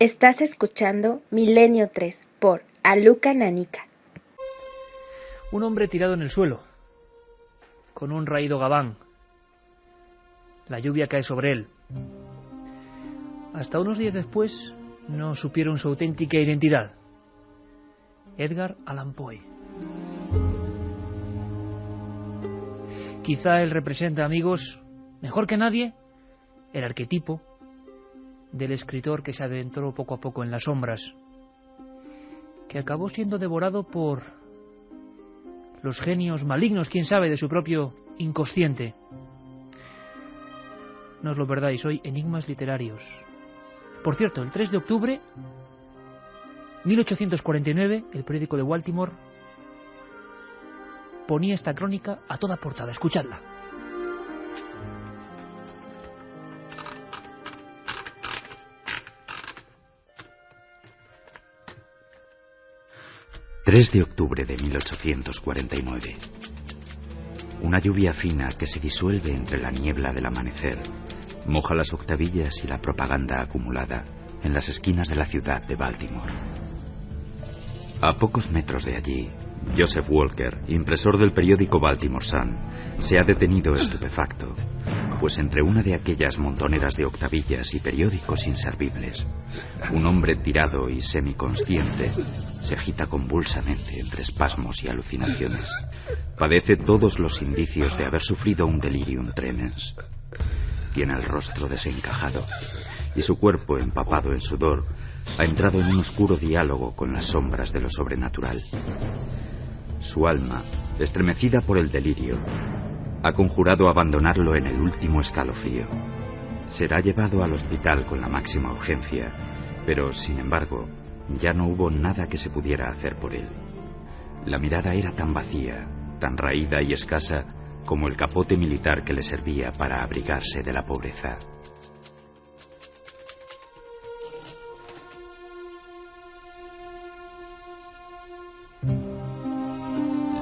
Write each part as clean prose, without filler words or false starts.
Estás escuchando Milenio 3 por Aluka Nanica. Un hombre tirado en el suelo, con un raído gabán. La lluvia cae sobre él. Hasta unos días después no supieron su auténtica identidad. Edgar Allan Poe. Quizá él representa, amigos, mejor que nadie, el arquetipo del escritor que se adentró poco a poco en las sombras, que acabó siendo devorado por los genios malignos, quién sabe, de su propio inconsciente. No os lo perdáis, hoy Enigmas Literarios. Por cierto, el 3 de octubre 1849, el periódico de Baltimore ponía esta crónica a toda portada. Escuchadla. ...3 de octubre de 1849... Una lluvia fina que se disuelve entre la niebla del amanecer moja las octavillas y la propaganda acumulada en las esquinas de la ciudad de Baltimore. A pocos metros de allí, Joseph Walker, impresor del periódico Baltimore Sun, se ha detenido estupefacto, pues entre una de aquellas montoneras de octavillas y periódicos inservibles, un hombre tirado y semiconsciente se agita convulsamente entre espasmos y alucinaciones. Padece todos los indicios de haber sufrido un delirium tremens. Tiene el rostro desencajado y su cuerpo, empapado en sudor, ha entrado en un oscuro diálogo con las sombras de lo sobrenatural. Su alma, estremecida por el delirio, ha conjurado abandonarlo en el último escalofrío. Será llevado al hospital con la máxima urgencia, pero, sin embargo, ya no hubo nada que se pudiera hacer por él. La mirada era tan vacía, tan raída y escasa, como el capote militar que le servía para abrigarse de la pobreza.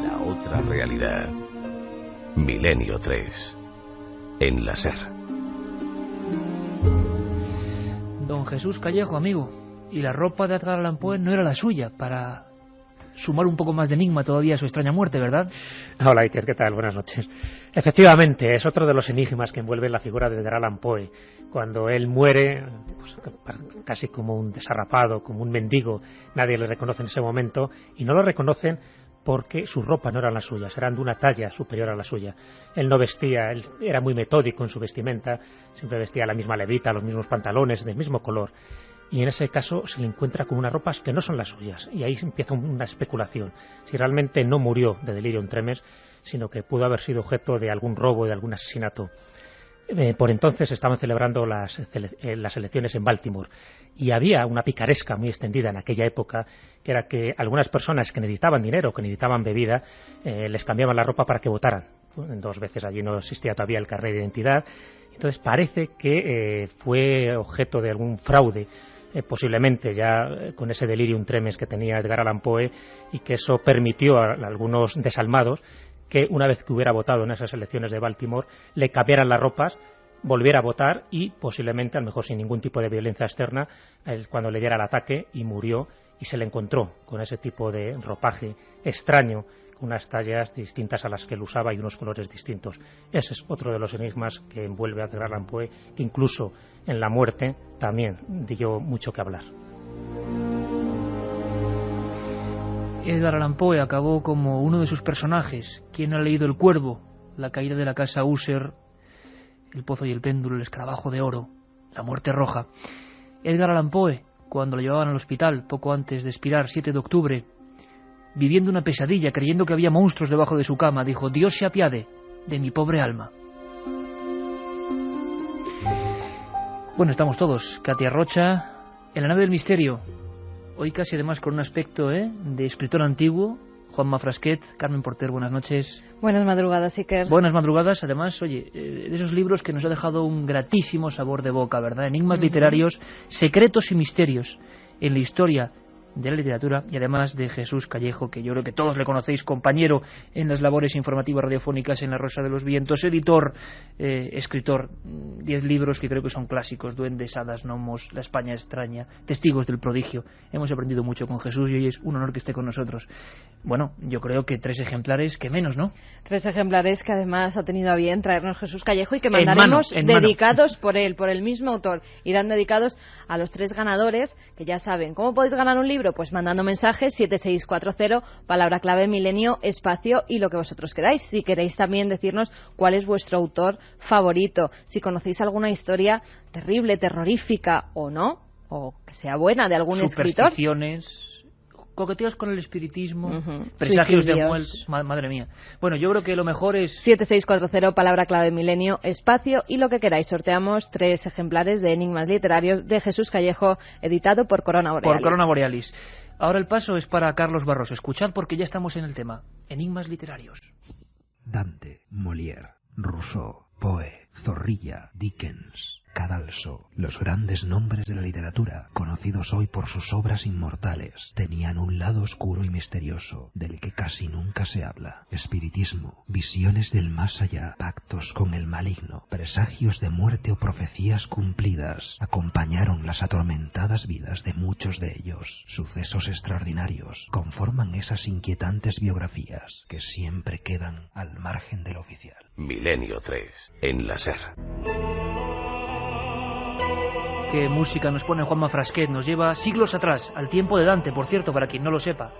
La otra realidad. Milenio 3. En la SER. Don Jesús Callejo, amigo. Y la ropa de Edgar Allan Poe no era la suya, para sumar un poco más de enigma todavía a su extraña muerte, ¿verdad? Hola, Iker, ¿qué tal? Buenas noches. Efectivamente, es otro de los enigmas que envuelve la figura de Edgar Allan Poe. Cuando él muere, pues, casi como un desarrapado, como un mendigo, nadie le reconoce en ese momento, y no lo reconocen porque su ropa no eran las suyas, eran de una talla superior a la suya. Él no vestía, él era muy metódico en su vestimenta, siempre vestía la misma levita, los mismos pantalones, del mismo color. Y en ese caso se le encuentra con unas ropas que no son las suyas, y ahí empieza una especulación. Si realmente no murió de delirium tremens, sino que pudo haber sido objeto de algún robo, de algún asesinato. Por entonces estaban celebrando las elecciones en Baltimore, y había una picaresca muy extendida en aquella época, que era que algunas personas que necesitaban dinero, que necesitaban bebida, les cambiaban la ropa para que votaran. 2 veces allí no existía todavía el carnet de identidad. Entonces parece que fue objeto de algún fraude, posiblemente ya con ese delirium tremens que tenía Edgar Allan Poe, y que eso permitió a algunos desalmados que una vez que hubiera votado en esas elecciones de Baltimore le cambiaran las ropas, volviera a votar y posiblemente, a lo mejor sin ningún tipo de violencia externa, cuando le diera el ataque, y murió, y se le encontró con ese tipo de ropaje extraño, con unas tallas distintas a las que él usaba y unos colores distintos. Ese es otro de los enigmas que envuelve a Edgar Allan Poe, que incluso en la muerte también dio mucho que hablar. Edgar Allan Poe acabó como uno de sus personajes. ¿Quién ha leído El Cuervo, La caída de la casa User, El pozo y el péndulo, El escarabajo de oro, La muerte roja? Edgar Allan Poe, cuando lo llevaban al hospital poco antes de expirar, 7 de octubre, viviendo una pesadilla, creyendo que había monstruos debajo de su cama, dijo: Dios se apiade de mi pobre alma. Bueno, estamos todos. Katia Rocha, en la nave del misterio. Hoy casi además con un aspecto de escritor antiguo. Juanma Frasquet, Carmen Porter, buenas noches. Buenas madrugadas, Iker. Buenas madrugadas, además, oye, de esos libros que nos ha dejado un gratísimo sabor de boca, ¿verdad? Enigmas literarios, secretos y misterios en la historia de la literatura, y además de Jesús Callejo, que yo creo que todos le conocéis, compañero en las labores informativas radiofónicas en La Rosa de los Vientos, editor, escritor, 10 libros que creo que son clásicos: Duendes, Hadas, Gnomos, La España extraña, Testigos del prodigio. Hemos aprendido mucho con Jesús y hoy es un honor que esté con nosotros. Bueno, yo creo que 3 ejemplares, que menos, ¿no? 3 ejemplares que además ha tenido a bien traernos Jesús Callejo y que mandaremos dedicados por él, por el mismo autor. Irán dedicados a los 3 ganadores, que ya saben. ¿Cómo podéis ganar un libro? Pues mandando mensajes 7640, palabra clave milenio, espacio y lo que vosotros queráis. Si queréis también decirnos cuál es vuestro autor favorito, si conocéis alguna historia terrible, terrorífica o no, o que sea buena, de algún escritor. Supersticiones, coqueteos con el espiritismo, presagios de muerte. Madre mía. Bueno, yo creo que lo mejor es 7640, palabra clave milenio, espacio y lo que queráis. Sorteamos 3 ejemplares de Enigmas Literarios de Jesús Callejo, editado por Corona Borealis. Ahora el paso es para Carlos Barros. Escuchad, porque ya estamos en el tema. Enigmas literarios. Dante, Molière, Rousseau, Poe, Zorrilla, Dickens, Cadalso, los grandes nombres de la literatura, conocidos hoy por sus obras inmortales, tenían un lado oscuro y misterioso, del que casi nunca se habla. Espiritismo, visiones del más allá, pactos con el maligno, presagios de muerte o profecías cumplidas, acompañaron las atormentadas vidas de muchos de ellos. Sucesos extraordinarios conforman esas inquietantes biografías que siempre quedan al margen del oficial. Milenio 3, en la SER. Qué música nos pone Juanma Frasquet. Nos lleva siglos atrás, al tiempo de Dante, por cierto, para quien no lo sepa.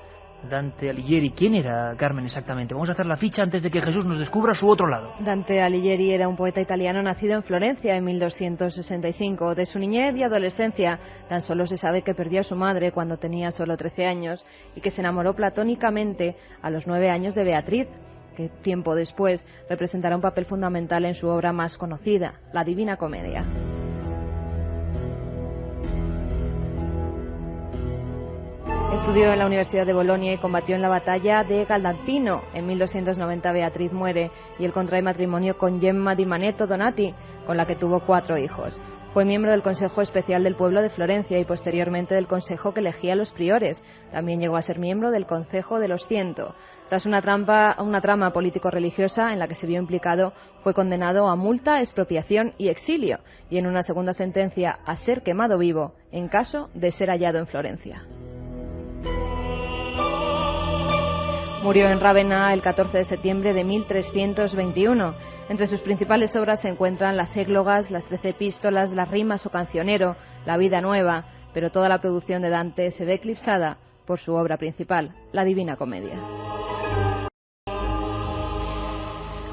Dante Alighieri. ¿Quién era, Carmen, exactamente? Vamos a hacer la ficha antes de que Jesús nos descubra su otro lado. Dante Alighieri era un poeta italiano nacido en Florencia en 1265. De su niñez y adolescencia tan solo se sabe que perdió a su madre cuando tenía solo 13 años y que se enamoró platónicamente a los 9 años de Beatriz, que tiempo después representará un papel fundamental en su obra más conocida, La Divina Comedia. Estudió en la Universidad de Bolonia y combatió en la batalla de Galdacino. En 1290 Beatriz muere y él contrae matrimonio con Gemma di Manetto Donati, con la que tuvo 4 hijos. Fue miembro del Consejo Especial del Pueblo de Florencia y posteriormente del Consejo que elegía a los priores. También llegó a ser miembro del Consejo de los 100. Tras una trama político-religiosa en la que se vio implicado, fue condenado a multa, expropiación y exilio, y en una segunda sentencia a ser quemado vivo en caso de ser hallado en Florencia. Murió en Rávena el 14 de septiembre de 1321. Entre sus principales obras se encuentran las églogas, las 13 epístolas, las rimas o cancionero, la vida nueva, pero toda la producción de Dante se ve eclipsada por su obra principal, la Divina Comedia.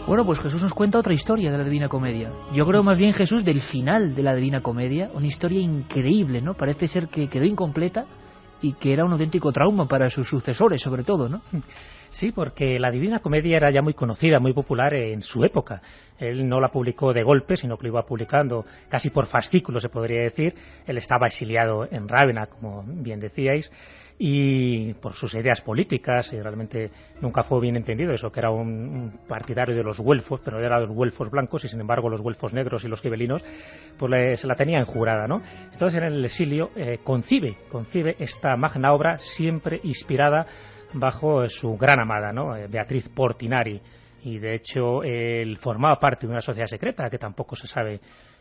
Bueno, pues Jesús nos cuenta otra historia de la Divina Comedia. Yo creo más bien, Jesús, del final de la Divina Comedia, una historia increíble, ¿no? Parece ser que quedó incompleta y que era un auténtico trauma para sus sucesores, sobre todo, ¿no? Sí, porque la Divina Comedia era ya muy conocida, muy popular en su época. Él no la publicó de golpe, sino que lo iba publicando casi por fascículos, se podría decir. Él estaba exiliado en Rávena, como bien decíais, y por sus ideas políticas, y realmente nunca fue bien entendido eso, que era un partidario de los güelfos, pero era de los güelfos blancos, y sin embargo los güelfos negros y los gibelinos pues se la tenían jurada, ¿no? Entonces en el exilio concibe esta magna obra, siempre inspirada bajo su gran amada, ¿no? Beatriz Portinari, y de hecho él formaba parte de una sociedad secreta que tampoco se sabe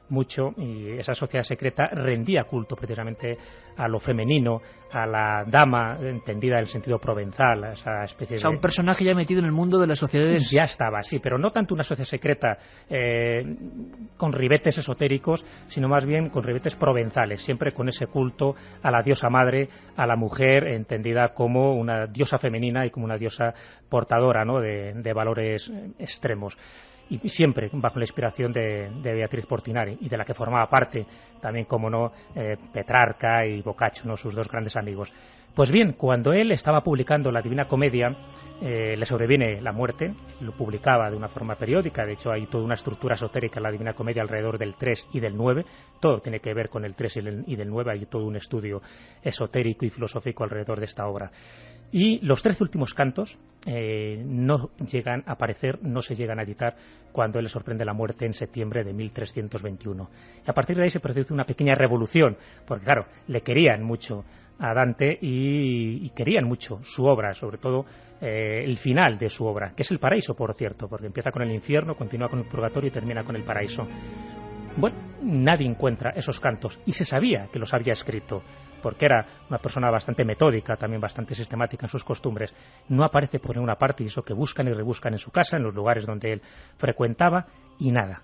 mucho, y esa sociedad secreta rendía culto precisamente a lo femenino, a la dama entendida en el sentido provenzal, a esa especie de... un personaje ya metido en el mundo de las sociedades... Ya estaba, sí, pero no tanto una sociedad secreta con ribetes esotéricos, sino más bien con ribetes provenzales, siempre con ese culto a la diosa madre, a la mujer entendida como una diosa femenina y como una diosa portadora, ¿no?, de valores extremos. Y siempre bajo la inspiración de Beatriz Portinari, y de la que formaba parte también, como no, Petrarca y Boccaccio, ¿no?, sus 2 grandes amigos. Pues bien, cuando él estaba publicando la Divina Comedia, le sobreviene la muerte. Lo publicaba de una forma periódica, de hecho hay toda una estructura esotérica en la Divina Comedia alrededor del 3 y del 9, todo tiene que ver con el 3 y del 9, hay todo un estudio esotérico y filosófico alrededor de esta obra. Y los 13 últimos cantos no llegan a aparecer, no se llegan a editar cuando él le sorprende la muerte en septiembre de 1321. Y a partir de ahí se produce una pequeña revolución, porque claro, le querían mucho a Dante y querían mucho su obra, sobre todo el final de su obra, que es el paraíso, por cierto, porque empieza con el infierno, continúa con el purgatorio y termina con el paraíso. Bueno, nadie encuentra esos cantos y se sabía que los había escrito, porque era una persona bastante metódica, también bastante sistemática en sus costumbres. No aparece por ninguna parte, y eso que buscan y rebuscan en su casa, en los lugares donde él frecuentaba, y nada.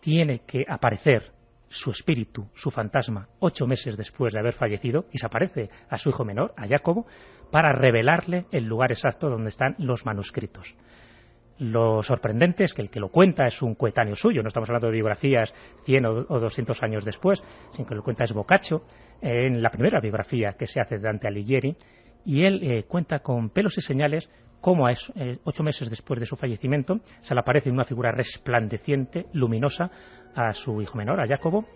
Tiene que aparecer su espíritu, su fantasma, 8 meses después de haber fallecido, y se aparece a su hijo menor, a Jacobo, para revelarle el lugar exacto donde están los manuscritos. Lo sorprendente es que el que lo cuenta es un coetáneo suyo, no estamos hablando de biografías 100 o 200 años después, sino que lo cuenta es Boccaccio, en la primera biografía que se hace de Dante Alighieri, y él cuenta con pelos y señales cómo 8 meses después de su fallecimiento se le aparece una figura resplandeciente, luminosa, a su hijo menor, a Jacobo,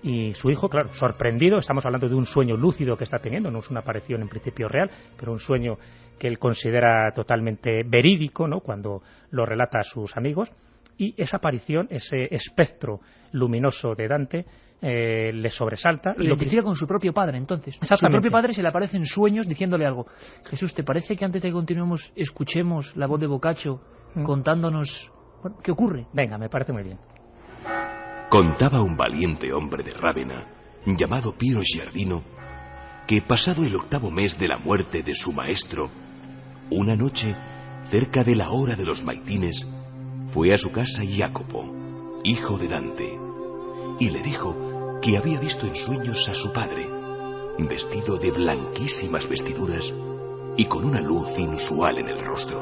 y su hijo, claro, sorprendido. Estamos hablando de un sueño lúcido que está teniendo, no es una aparición en principio real, pero un sueño que él considera totalmente verídico, ¿no?, cuando lo relata a sus amigos, y esa aparición, ese espectro luminoso de Dante, le sobresalta. Lo identifica con su propio padre, entonces. Su propio padre se le aparece en sueños diciéndole algo. Jesús, ¿te parece que antes de que continuemos escuchemos la voz de Boccaccio contándonos qué ocurre? Venga, me parece muy bien. Contaba un valiente hombre de Rávena, llamado Piero Giardino, que pasado el 8º mes de la muerte de su maestro, una noche, cerca de la hora de los maitines, fue a su casa Jacopo, hijo de Dante, y le dijo que había visto en sueños a su padre, vestido de blanquísimas vestiduras y con una luz inusual en el rostro.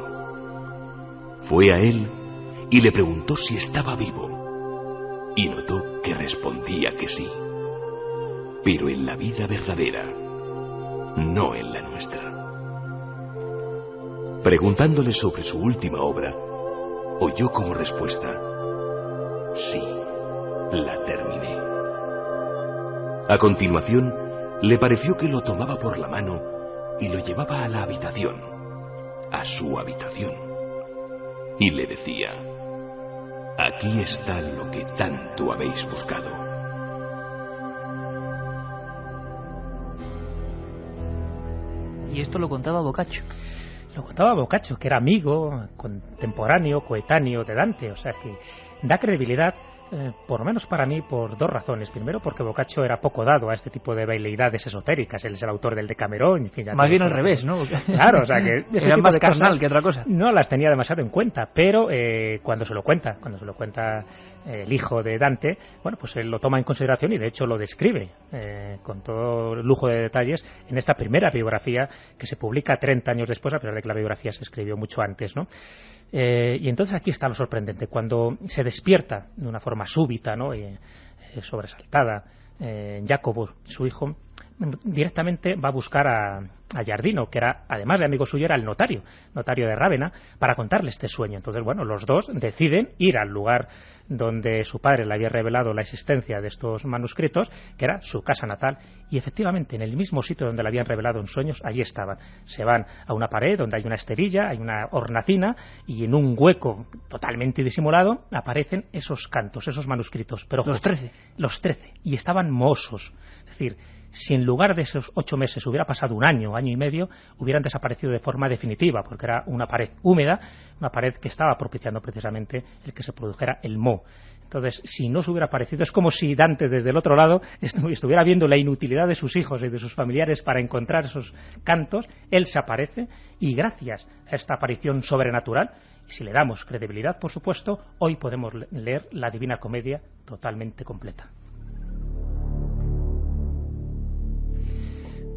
Fue a él y le preguntó si estaba vivo, y notó que respondía que sí, pero en la vida verdadera, no en la nuestra. Preguntándole sobre su última obra, oyó como respuesta: sí, la terminé. A continuación, le pareció que lo tomaba por la mano y lo llevaba a la habitación, a su habitación, y le decía: aquí está lo que tanto habéis buscado. Y esto lo contaba Boccaccio. Lo contaba Boccaccio, que era amigo, contemporáneo, coetáneo de Dante, o sea que da credibilidad, por lo menos para mí, por 2 razones. Primero, porque Boccaccio era poco dado a este tipo de veleidades esotéricas. Él es el autor del Decamerón. En fin, más bien al revés, ¿no? Claro, o sea que era más carnal que otra cosa. No las tenía demasiado en cuenta, pero cuando se lo cuenta el hijo de Dante, bueno, pues él lo toma en consideración y de hecho lo describe con todo lujo de detalles en esta primera biografía que se publica 30 años después, a pesar de que la biografía se escribió mucho antes, ¿no? Y entonces aquí está lo sorprendente, cuando se despierta de una forma súbita, ¿no?, sobresaltada, Jacobo, su hijo, directamente va a buscar a Giardino, que era, además de amigo suyo, era el notario de Rávena, para contarle este sueño. Entonces, bueno, los dos deciden ir al lugar donde su padre le había revelado la existencia de estos manuscritos, que era su casa natal, y efectivamente en el mismo sitio donde le habían revelado en sueños, allí estaban. Se van a una pared donde hay una esterilla, hay una hornacina, y en un hueco totalmente disimulado aparecen esos cantos, esos manuscritos. Pero los 13. Los 13, y estaban mohosos. Es decir, si en lugar de esos 8 meses hubiera pasado un año, año y medio, hubieran desaparecido de forma definitiva, porque era una pared húmeda, una pared que estaba propiciando precisamente el que se produjera el moho. Entonces, si no se hubiera aparecido, es como si Dante desde el otro lado estuviera viendo la inutilidad de sus hijos y de sus familiares para encontrar esos cantos. Él se aparece y gracias a esta aparición sobrenatural, y si le damos credibilidad, por supuesto, hoy podemos leer la Divina Comedia totalmente completa.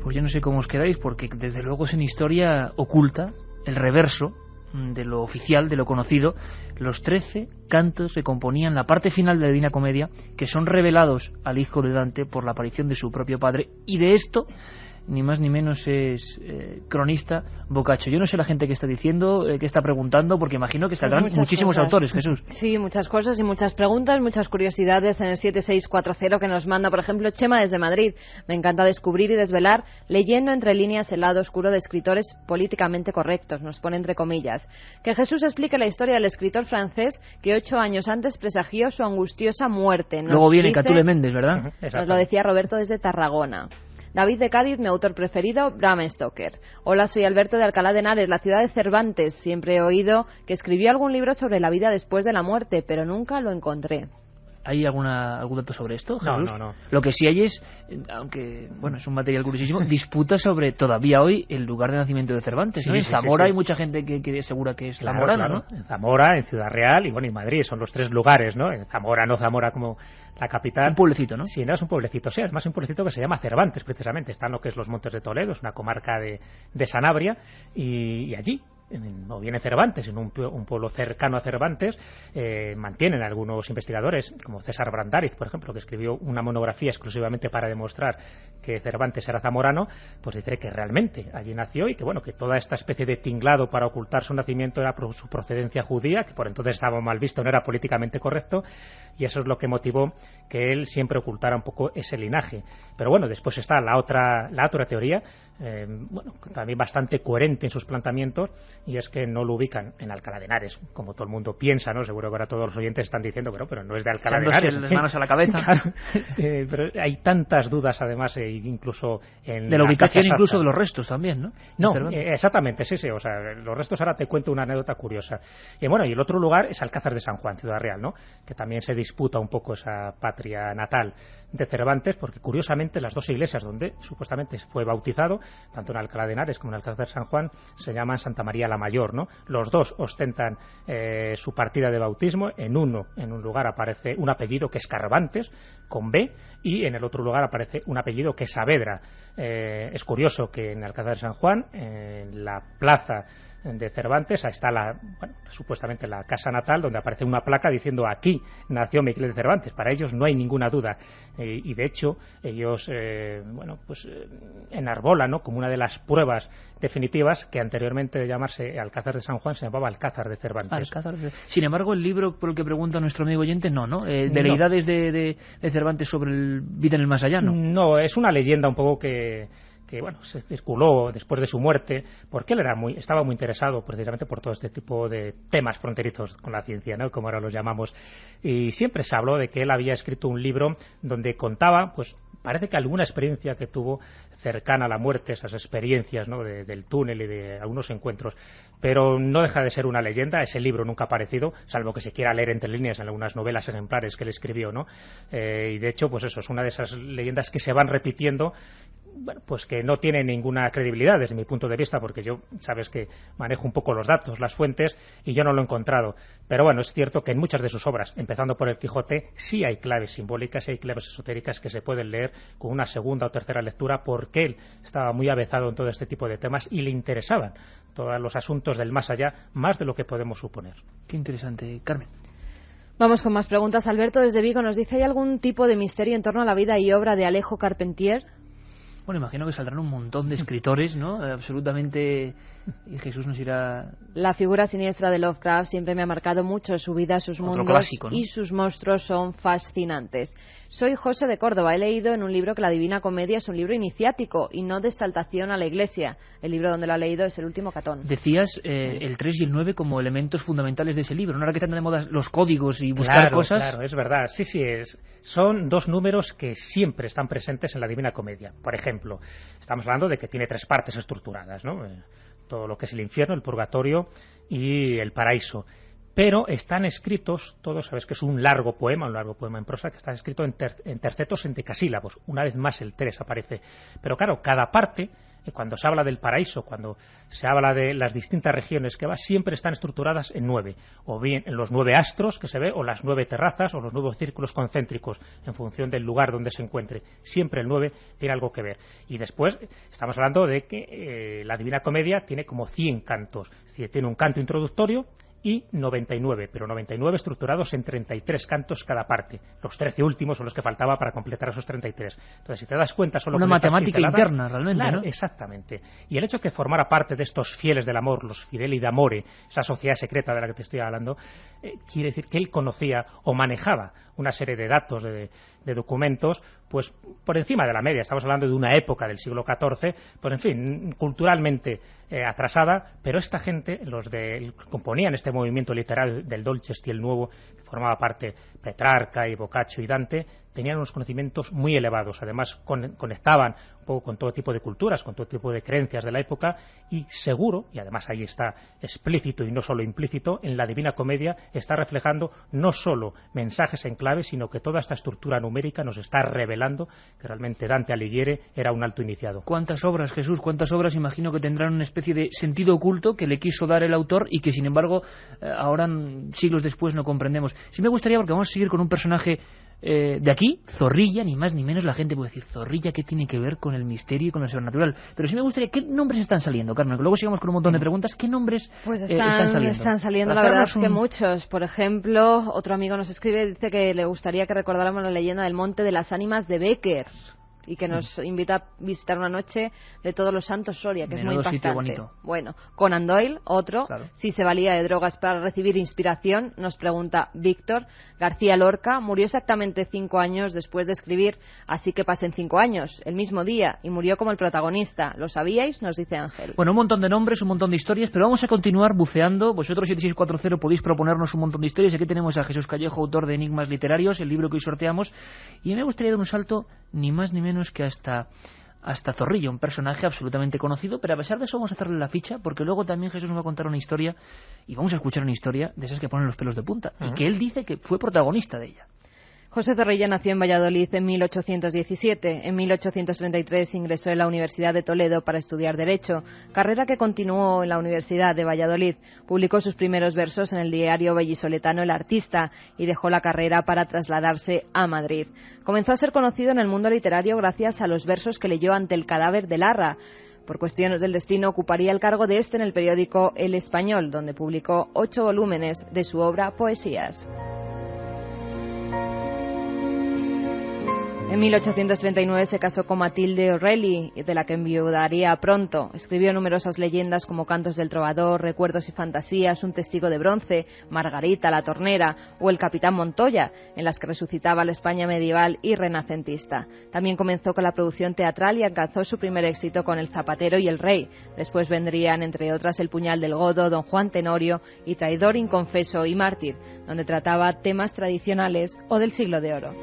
Pues yo no sé cómo os quedáis, porque desde luego es una historia oculta, el reverso de lo oficial, de lo conocido, los 13 cantos que componían la parte final de la Divina Comedia, que son revelados al hijo de Dante por la aparición de su propio padre, y de esto ni más ni menos es cronista Boccaccio. Yo no sé la gente que está diciendo, que está preguntando, porque imagino que saldrán muchísimos autores, Jesús. Sí, muchas cosas y muchas preguntas, muchas curiosidades en el 7640 que nos manda, por ejemplo, Chema desde Madrid. Me encanta descubrir y desvelar, leyendo entre líneas el lado oscuro de escritores políticamente correctos, nos pone entre comillas. Que Jesús explique la historia del escritor francés que 8 años antes presagió su angustiosa muerte. Luego viene Catulle Méndez, ¿verdad? Nos lo decía Roberto desde Tarragona. David de Cádiz, mi autor preferido, Bram Stoker. Hola, soy Alberto de Alcalá de Henares, la ciudad de Cervantes. Siempre he oído que escribió algún libro sobre la vida después de la muerte, pero nunca lo encontré. ¿Hay algún dato sobre esto, Jesús? No. Lo que sí hay es, aunque bueno, es un material curiosísimo, disputa sobre todavía hoy el lugar de nacimiento de Cervantes, ¿no? En Zamora hay mucha gente que asegura que es zamorano, ¿no? En Zamora, en Ciudad Real y bueno, y Madrid, son los tres lugares, ¿no? En Zamora, no Zamora como la capital. Un pueblecito, ¿no? Sí, no es un pueblecito, sí, es más un pueblecito que se llama Cervantes, precisamente. Está en lo que es los Montes de Toledo, es una comarca de Sanabria, y allí, o bien en Cervantes, en un pueblo cercano a Cervantes, mantienen algunos investigadores, como César Brandariz, por ejemplo, que escribió una monografía exclusivamente para demostrar que Cervantes era zamorano, pues dice que realmente allí nació y que bueno, que toda esta especie de tinglado para ocultar su nacimiento era por su procedencia judía, que por entonces estaba mal visto, no era políticamente correcto, y eso es lo que motivó que él siempre ocultara un poco ese linaje. Pero bueno, después está la otra teoría, bueno, también bastante coherente en sus planteamientos, y es que no lo ubican en Alcalá de Henares, como todo el mundo piensa, ¿no? Seguro que ahora todos los oyentes están diciendo, pero no es de Alcalá de Henares. Las manos a la cabeza. Claro, pero hay tantas dudas, además, incluso en de la ubicación, incluso de los restos también, ¿no? No, exactamente, sí, o sea, los restos, ahora te cuento una anécdota curiosa. Y bueno, y el otro lugar es Alcázar de San Juan, Ciudad Real, ¿no? Que también se disputa un poco esa patria natal de Cervantes, porque curiosamente las dos iglesias donde supuestamente fue bautizado, tanto en Alcalá de Henares como en Alcázar de San Juan, se llaman Santa María la Mayor, ¿no? Los dos ostentan su partida de bautismo. En un lugar aparece un apellido que es Carvantes, con B, y en el otro lugar aparece un apellido que es Saavedra. Es curioso que en Alcázar de San Juan, en la plaza de Cervantes, está supuestamente la casa natal, donde aparece una placa diciendo aquí nació Miguel de Cervantes. Para ellos no hay ninguna duda, y de hecho ellos enarbolan, ¿no?, como una de las pruebas definitivas que anteriormente de llamarse Alcázar de San Juan se llamaba Alcázar de Cervantes. Sin embargo, el libro por el que pregunta nuestro amigo oyente, veleidades de Cervantes sobre vida en el más allá, ¿no? No, es una leyenda un poco que bueno, se circuló después de su muerte, porque él estaba muy interesado precisamente por todo este tipo de temas fronterizos con la ciencia, ¿no?, como ahora los llamamos, y siempre se habló de que él había escrito un libro donde contaba, pues parece que alguna experiencia que tuvo cercana a la muerte, esas experiencias, ¿no?, del túnel y de algunos encuentros, pero no deja de ser una leyenda. Ese libro nunca ha aparecido, salvo que se quiera leer entre líneas en algunas novelas ejemplares que él escribió, ¿no? Y de hecho, pues eso es una de esas leyendas que se van repitiendo, bueno, pues que no tiene ninguna credibilidad desde mi punto de vista, porque yo, sabes que manejo un poco los datos, las fuentes, y yo no lo he encontrado. Pero bueno, es cierto que en muchas de sus obras, empezando por El Quijote, sí hay claves simbólicas y hay claves esotéricas que se pueden leer con una segunda o tercera lectura, porque él estaba muy avezado en todo este tipo de temas y le interesaban todos los asuntos del más allá, más de lo que podemos suponer. Qué interesante, Carmen. Vamos con más preguntas. Alberto desde Vigo nos dice: ¿hay algún tipo de misterio en torno a la vida y obra de Alejo Carpentier? Bueno, imagino que saldrán un montón de escritores, ¿no? Absolutamente. Y Jesús nos irá... La figura siniestra de Lovecraft siempre me ha marcado mucho. Su vida, sus mundos clásico, ¿no?, y sus monstruos son fascinantes. Soy José de Córdoba. He leído en un libro que la Divina Comedia es un libro iniciático y no de exaltación a la Iglesia. El libro donde lo ha leído es El Último Catón. Decías el 3 y el 9 como elementos fundamentales de ese libro, ¿no? Ahora que están de moda los códigos y buscar cosas... Claro, es verdad. Sí, son dos números que siempre están presentes en la Divina Comedia. Por ejemplo, estamos hablando de que tiene 3 partes estructuradas, ¿no? Todo lo que es el infierno, el purgatorio y el paraíso. Pero están escritos, todos, sabes que es un largo poema en prosa, que está escrito en tercetos endecasílabos. Una vez más el 3 aparece. Pero claro, cada parte, cuando se habla del paraíso, cuando se habla de las distintas regiones que va, siempre están estructuradas en 9. O bien en los 9 astros que se ve, o las 9 terrazas, o los 9 círculos concéntricos, en función del lugar donde se encuentre. Siempre el 9 tiene algo que ver. Y después estamos hablando de que la Divina Comedia tiene como 100 cantos. Es decir, tiene un canto introductorio y 99, pero 99 estructurados en 33 cantos cada parte. Los 13 últimos son los que faltaba para completar esos 33. Entonces, si te das cuenta, solo una matemática interna, realmente, claro, ¿no? Exactamente. Y el hecho que formara parte de estos fieles del amor, los fideli d'amore, esa sociedad secreta de la que te estoy hablando, quiere decir que él conocía o manejaba una serie de datos, de documentos, pues por encima de la media. Estamos hablando de una época del siglo XIV, pues en fin, culturalmente atrasada, pero esta gente, los que componían este movimiento literal del Dolce Stil Nuevo, que formaba parte Petrarca y Boccaccio y Dante, tenían unos conocimientos muy elevados. Además, conectaban un poco con todo tipo de culturas, con todo tipo de creencias de la época, y seguro, y además ahí está explícito y no solo implícito, en la Divina Comedia está reflejando no solo mensajes en clave, sino que toda esta estructura numérica nos está revelando que realmente Dante Alighieri era un alto iniciado. ¿Cuántas obras, Jesús? ¿Cuántas obras imagino que tendrán una especie de sentido oculto que le quiso dar el autor y que, sin embargo, ahora, siglos después, no comprendemos? Sí me gustaría, porque vamos a seguir con un personaje de aquí, Zorrilla, ni más ni menos. La gente puede decir, Zorrilla, ¿qué tiene que ver con el misterio y con lo sobrenatural? Pero sí me gustaría, ¿qué nombres están saliendo, Carmen? Que luego sigamos con un montón de preguntas. ¿Qué nombres están saliendo? Están saliendo, la verdad es que muchos. Por ejemplo, otro amigo nos escribe, dice que le gustaría que recordáramos la leyenda del Monte de las Ánimas de Bécquer, y que nos invita a visitar una noche de Todos los Santos Soria, que Menudo es muy sitio impactante. bonito. Bueno, Conan Doyle, otro, claro. Si se valía de drogas para recibir inspiración, nos pregunta Víctor. García Lorca murió exactamente 5 años después de escribir Así que pasen 5 años, el mismo día, y murió como el protagonista. ¿Lo sabíais? Nos dice Ángel. Bueno, un montón de nombres, un montón de historias, pero vamos a continuar buceando. Vosotros, 7640, podéis proponernos un montón de historias. Aquí tenemos a Jesús Callejo, autor de Enigmas Literarios, el libro que hoy sorteamos, y me gustaría dar un salto ni más ni menos que hasta Zorrilla, un personaje absolutamente conocido, pero a pesar de eso vamos a hacerle la ficha, porque luego también Jesús nos va a contar una historia, y vamos a escuchar una historia de esas que ponen los pelos de punta, y que él dice que fue protagonista de ella. José Zorrilla nació en Valladolid en 1817. En 1833 ingresó en la Universidad de Toledo para estudiar Derecho, carrera que continuó en la Universidad de Valladolid. Publicó sus primeros versos en el diario vallisoletano El Artista y dejó la carrera para trasladarse a Madrid. Comenzó a ser conocido en el mundo literario gracias a los versos que leyó ante el cadáver de Larra. Por cuestiones del destino ocuparía el cargo de este en el periódico El Español, donde publicó 8 volúmenes de su obra Poesías. En 1839 se casó con Matilde O'Reilly, de la que enviudaría pronto. Escribió numerosas leyendas como Cantos del Trovador, Recuerdos y Fantasías, Un testigo de bronce, Margarita la tornera o El capitán Montoya, en las que resucitaba la España medieval y renacentista. También comenzó con la producción teatral y alcanzó su primer éxito con El zapatero y el rey. Después vendrían, entre otras, El puñal del godo, Don Juan Tenorio y Traidor inconfeso y mártir, donde trataba temas tradicionales o del siglo de oro.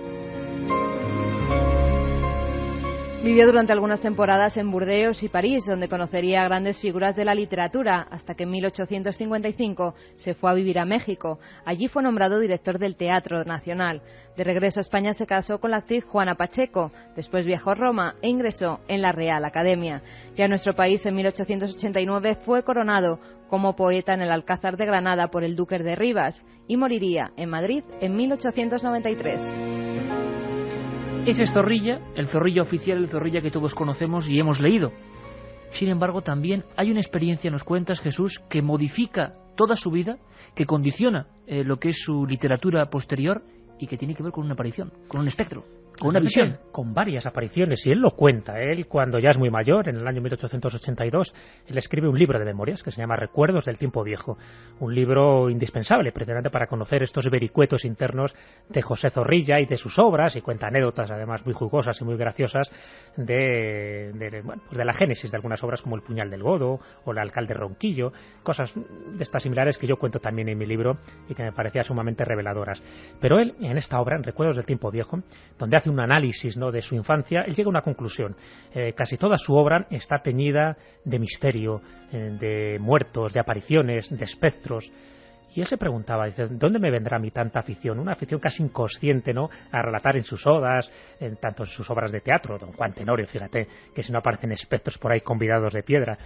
Vivió durante algunas temporadas en Burdeos y París, donde conocería a grandes figuras de la literatura, hasta que en 1855 se fue a vivir a México. Allí fue nombrado director del Teatro Nacional. De regreso a España se casó con la actriz Juana Pacheco, después viajó a Roma e ingresó en la Real Academia. Ya en nuestro país, en 1889, fue coronado como poeta en el Alcázar de Granada por el Duque de Rivas y moriría en Madrid en 1893. Ese es Zorrilla, el Zorrilla oficial, el Zorrilla que todos conocemos y hemos leído. Sin embargo, también hay una experiencia, nos cuentas, Jesús, que modifica toda su vida, que condiciona lo que es su literatura posterior y que tiene que ver con una aparición, con un espectro, con una visión. Con varias apariciones, y él lo cuenta. Él, cuando ya es muy mayor, en el año 1882, él escribe un libro de memorias que se llama Recuerdos del tiempo viejo. Un libro indispensable, precisamente para conocer estos vericuetos internos de José Zorrilla y de sus obras, y cuenta anécdotas, además, muy jugosas y muy graciosas de la génesis de algunas obras como El puñal del godo o El alcalde ronquillo, cosas de estas similares que yo cuento también en mi libro y que me parecían sumamente reveladoras. Pero él, en esta obra, en Recuerdos del tiempo viejo, donde hace un análisis, ¿no?, de su infancia, él llega a una conclusión. Casi toda su obra está teñida de misterio, de muertos, de apariciones, de espectros. Y él se preguntaba, dice, ¿dónde me vendrá a mí tanta afición? Una afición casi inconsciente, ¿no?, a relatar en sus odas, tanto en sus obras de teatro, Don Juan Tenorio, fíjate, que si no aparecen espectros por ahí convidados de piedra.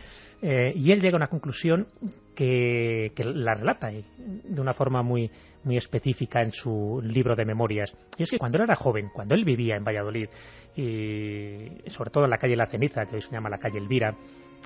Y él llega a una conclusión que la relata de una forma muy específica en su libro de memorias. Y es que cuando él era joven, cuando él vivía en Valladolid, y sobre todo en la calle La Ceniza, que hoy se llama la calle Elvira,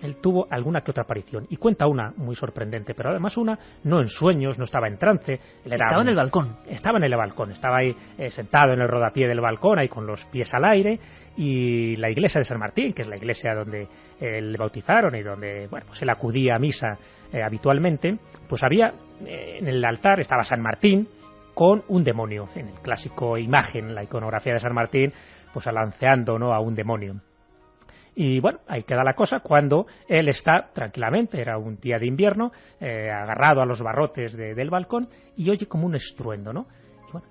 él tuvo alguna que otra aparición, y cuenta una muy sorprendente, pero además una no en sueños, no estaba en trance. Estaba en el balcón. Estaba en el balcón, estaba ahí sentado en el rodapié del balcón, ahí con los pies al aire, y la iglesia de San Martín, que es la iglesia donde le bautizaron y donde pues él acudía a misa habitualmente, pues había en el altar estaba San Martín con un demonio, en el clásico imagen, la iconografía de San Martín, pues alanceando, ¿no?, a un demonio. Y bueno, ahí queda la cosa cuando él está tranquilamente, era un día de invierno, agarrado a los barrotes del balcón, y oye como un estruendo, ¿no?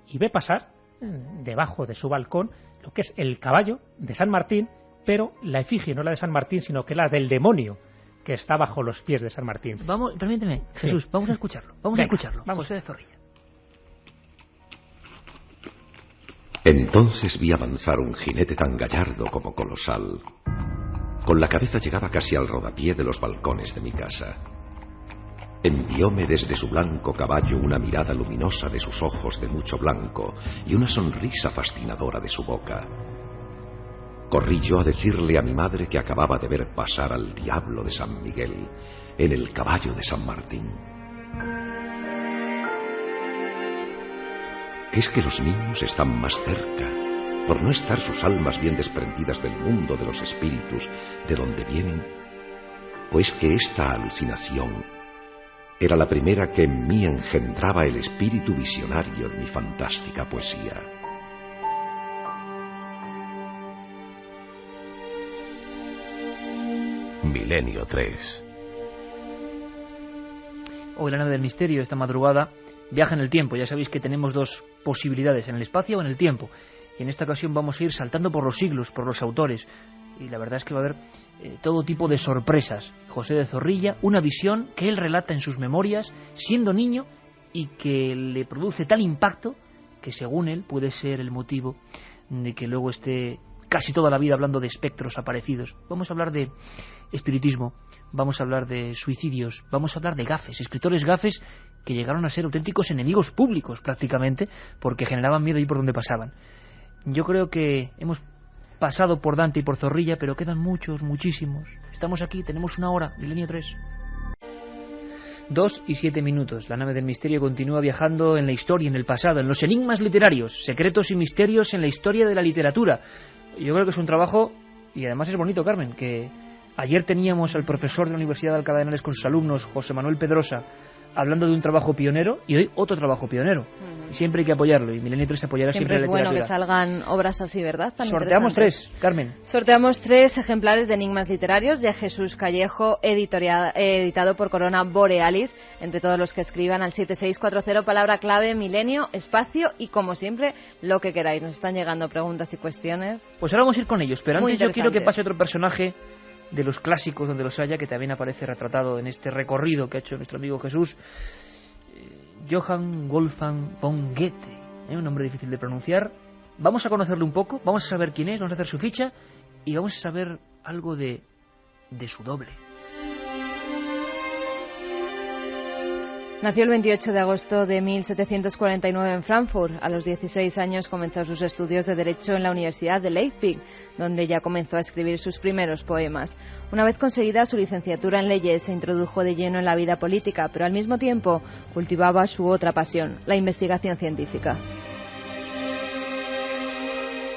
Y ve pasar debajo de su balcón lo que es el caballo de San Martín, pero la efigie no la de San Martín, sino que la del demonio que está bajo los pies de San Martín. Vamos, permíteme, Jesús, vamos a escucharlo. Vamos a escucharlo. Vamos. José de Zorrilla. Entonces vi avanzar un jinete tan gallardo como colosal. Con la cabeza llegaba casi al rodapié de los balcones de mi casa. Envióme desde su blanco caballo una mirada luminosa de sus ojos de mucho blanco y una sonrisa fascinadora de su boca. Corrí yo a decirle a mi madre que acababa de ver pasar al diablo de San Miguel en el caballo de San Martín. Es que los niños están más cerca, por no estar sus almas bien desprendidas del mundo de los espíritus de donde vienen, o es que esta alucinación era la primera que en mí engendraba el espíritu visionario de mi fantástica poesía. Milenio 3. Hoy la nave del misterio, esta madrugada, viaja en el tiempo. Ya sabéis que tenemos dos posibilidades, en el espacio o en el tiempo. Y en esta ocasión vamos a ir saltando por los siglos, por los autores. Y la verdad es que va a haber todo tipo de sorpresas. José de Zorrilla, una visión que él relata en sus memorias, siendo niño, y que le produce tal impacto que, según él, puede ser el motivo de que luego esté casi toda la vida hablando de espectros aparecidos. Vamos a hablar de espiritismo, vamos a hablar de suicidios, vamos a hablar de gafes, escritores gafes que llegaron a ser auténticos enemigos públicos prácticamente, porque generaban miedo ahí por donde pasaban. Yo creo que hemos pasado por Dante y por Zorrilla, pero quedan muchos, muchísimos. Estamos aquí, tenemos una hora, Milenio 3. 2 y 7 minutos. La nave del misterio continúa viajando en la historia, en el pasado, en los enigmas literarios, secretos y misterios en la historia de la literatura. Yo creo que es un trabajo, y además es bonito, Carmen, que ayer teníamos al profesor de la Universidad de Alcalá de Henares con sus alumnos, José Manuel Pedrosa, hablando de un trabajo pionero, y hoy otro trabajo pionero. Y siempre hay que apoyarlo, y Milenio 3 apoyará siempre la literatura. Siempre es bueno que salgan obras así, ¿verdad? Tan Sorteamos 3, Carmen. Sorteamos 3 ejemplares de Enigmas Literarios de Jesús Callejo, editado por Corona Borealis, entre todos los que escriban al 7640, palabra clave, milenio, espacio, y como siempre, lo que queráis. Nos están llegando preguntas y cuestiones. Pues ahora vamos a ir con ellos, pero Muy antes yo quiero que interesantes. pase otro personaje de los clásicos donde los haya, que también aparece retratado en este recorrido que ha hecho nuestro amigo Jesús. Johann Wolfgang von Goethe, un nombre difícil de pronunciar. Vamos a conocerlo un poco, vamos a saber quién es, vamos a hacer su ficha y vamos a saber algo de su doble. Nació el 28 de agosto de 1749 en Frankfurt. A los 16 años comenzó sus estudios de Derecho en la Universidad de Leipzig, donde ya comenzó a escribir sus primeros poemas. Una vez conseguida su licenciatura en Leyes, se introdujo de lleno en la vida política, pero al mismo tiempo cultivaba su otra pasión, la investigación científica.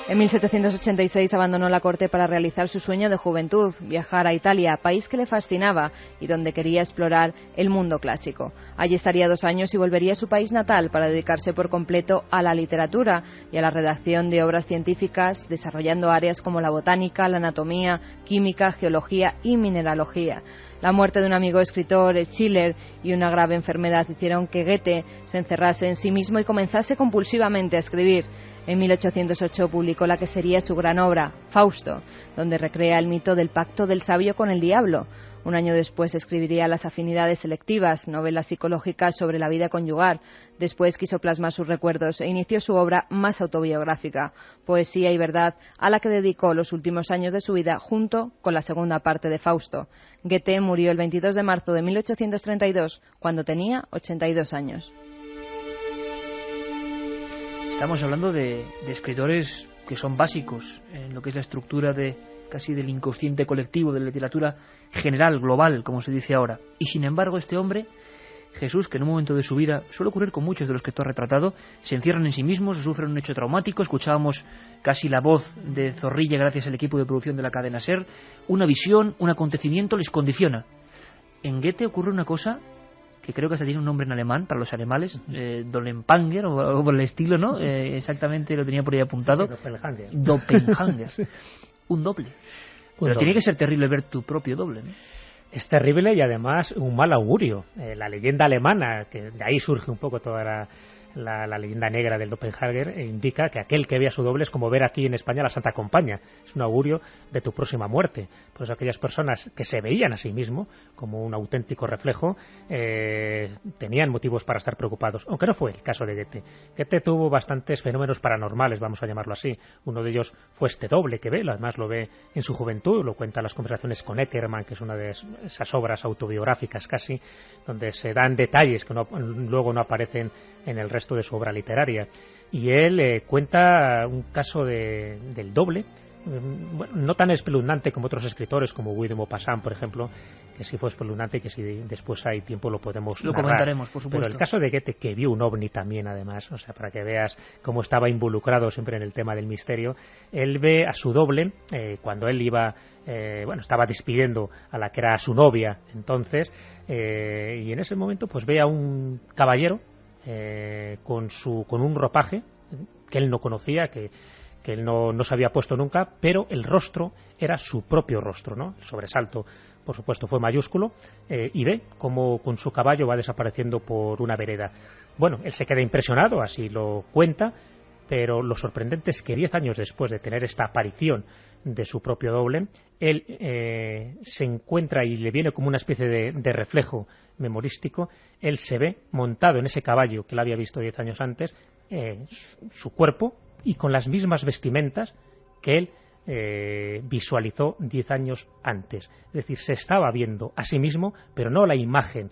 En 1786 abandonó la corte para realizar su sueño de juventud, viajar a Italia, país que le fascinaba y donde quería explorar el mundo clásico. Allí estaría 2 años y volvería a su país natal para dedicarse por completo a la literatura y a la redacción de obras científicas, desarrollando áreas como la botánica, la anatomía, química, geología y mineralogía. La muerte de un amigo escritor, Schiller, y una grave enfermedad hicieron que Goethe se encerrase en sí mismo y comenzase compulsivamente a escribir. En 1808 publicó la que sería su gran obra, Fausto, donde recrea el mito del pacto del sabio con el diablo. Un año después escribiría Las afinidades selectivas, novela psicológica sobre la vida conyugal. Después quiso plasmar sus recuerdos e inició su obra más autobiográfica, Poesía y verdad, a la que dedicó los últimos años de su vida junto con la segunda parte de Fausto. Goethe murió el 22 de marzo de 1832, cuando tenía 82 años. Estamos hablando de escritores que son básicos en lo que es la estructura de casi del inconsciente colectivo, de la literatura general, global, como se dice ahora. Y sin embargo, este hombre, Jesús, que en un momento de su vida, suele ocurrir con muchos de los que tú has retratado, se encierran en sí mismos, sufren un hecho traumático. Escuchábamos casi la voz de Zorrilla gracias al equipo de producción de la cadena SER. Una visión, un acontecimiento les condiciona. En Goethe ocurre una cosa que creo que hasta tiene un nombre en alemán para los alemanes, Doppelganger o por el estilo, ¿no? Exactamente, lo tenía por ahí apuntado. Sí, Doppelganger. Un doble. Pero tiene que ser terrible ver tu propio doble, ¿no? Es terrible y además un mal augurio. La leyenda alemana, que de ahí surge un poco toda la leyenda negra del doppelganger indica que aquel que ve a su doble es como ver aquí en España la Santa Compaña, es un augurio de tu próxima muerte. Por eso aquellas personas que se veían a sí mismo como un auténtico reflejo tenían motivos para estar preocupados, aunque no fue el caso de Goethe. Goethe tuvo bastantes fenómenos paranormales, vamos a llamarlo así. Uno de ellos fue este doble que ve, además lo ve en su juventud, lo cuenta en las conversaciones con Eckermann, que es una de esas obras autobiográficas casi, donde se dan detalles que luego no aparecen en el resto de su obra literaria. Y él cuenta un caso del doble, bueno, no tan espeluznante como otros escritores, como Guy de Maupassant, por ejemplo, que sí fue espeluznante y que si después hay tiempo lo podemos narrar. Comentaremos, por supuesto. Pero el caso de Goethe, que vio un ovni también, además, o sea, para que veas cómo estaba involucrado siempre en el tema del misterio, él ve a su doble cuando él iba, estaba despidiendo a la que era su novia entonces, y en ese momento pues ve a un caballero con un ropaje que él no conocía, que él no se había puesto nunca, pero el rostro era su propio rostro, ¿no? El sobresalto, por supuesto, fue mayúsculo, y ve cómo con su caballo va desapareciendo por una vereda. Bueno, él se queda impresionado, así lo cuenta, pero lo sorprendente es que 10 años después de tener esta aparición de su propio doble, él se encuentra y le viene como una especie de reflejo memorístico. Él se ve montado en ese caballo que él había visto 10 años antes, su cuerpo, y con las mismas vestimentas que él visualizó 10 años antes. Es decir, se estaba viendo a sí mismo, pero no la imagen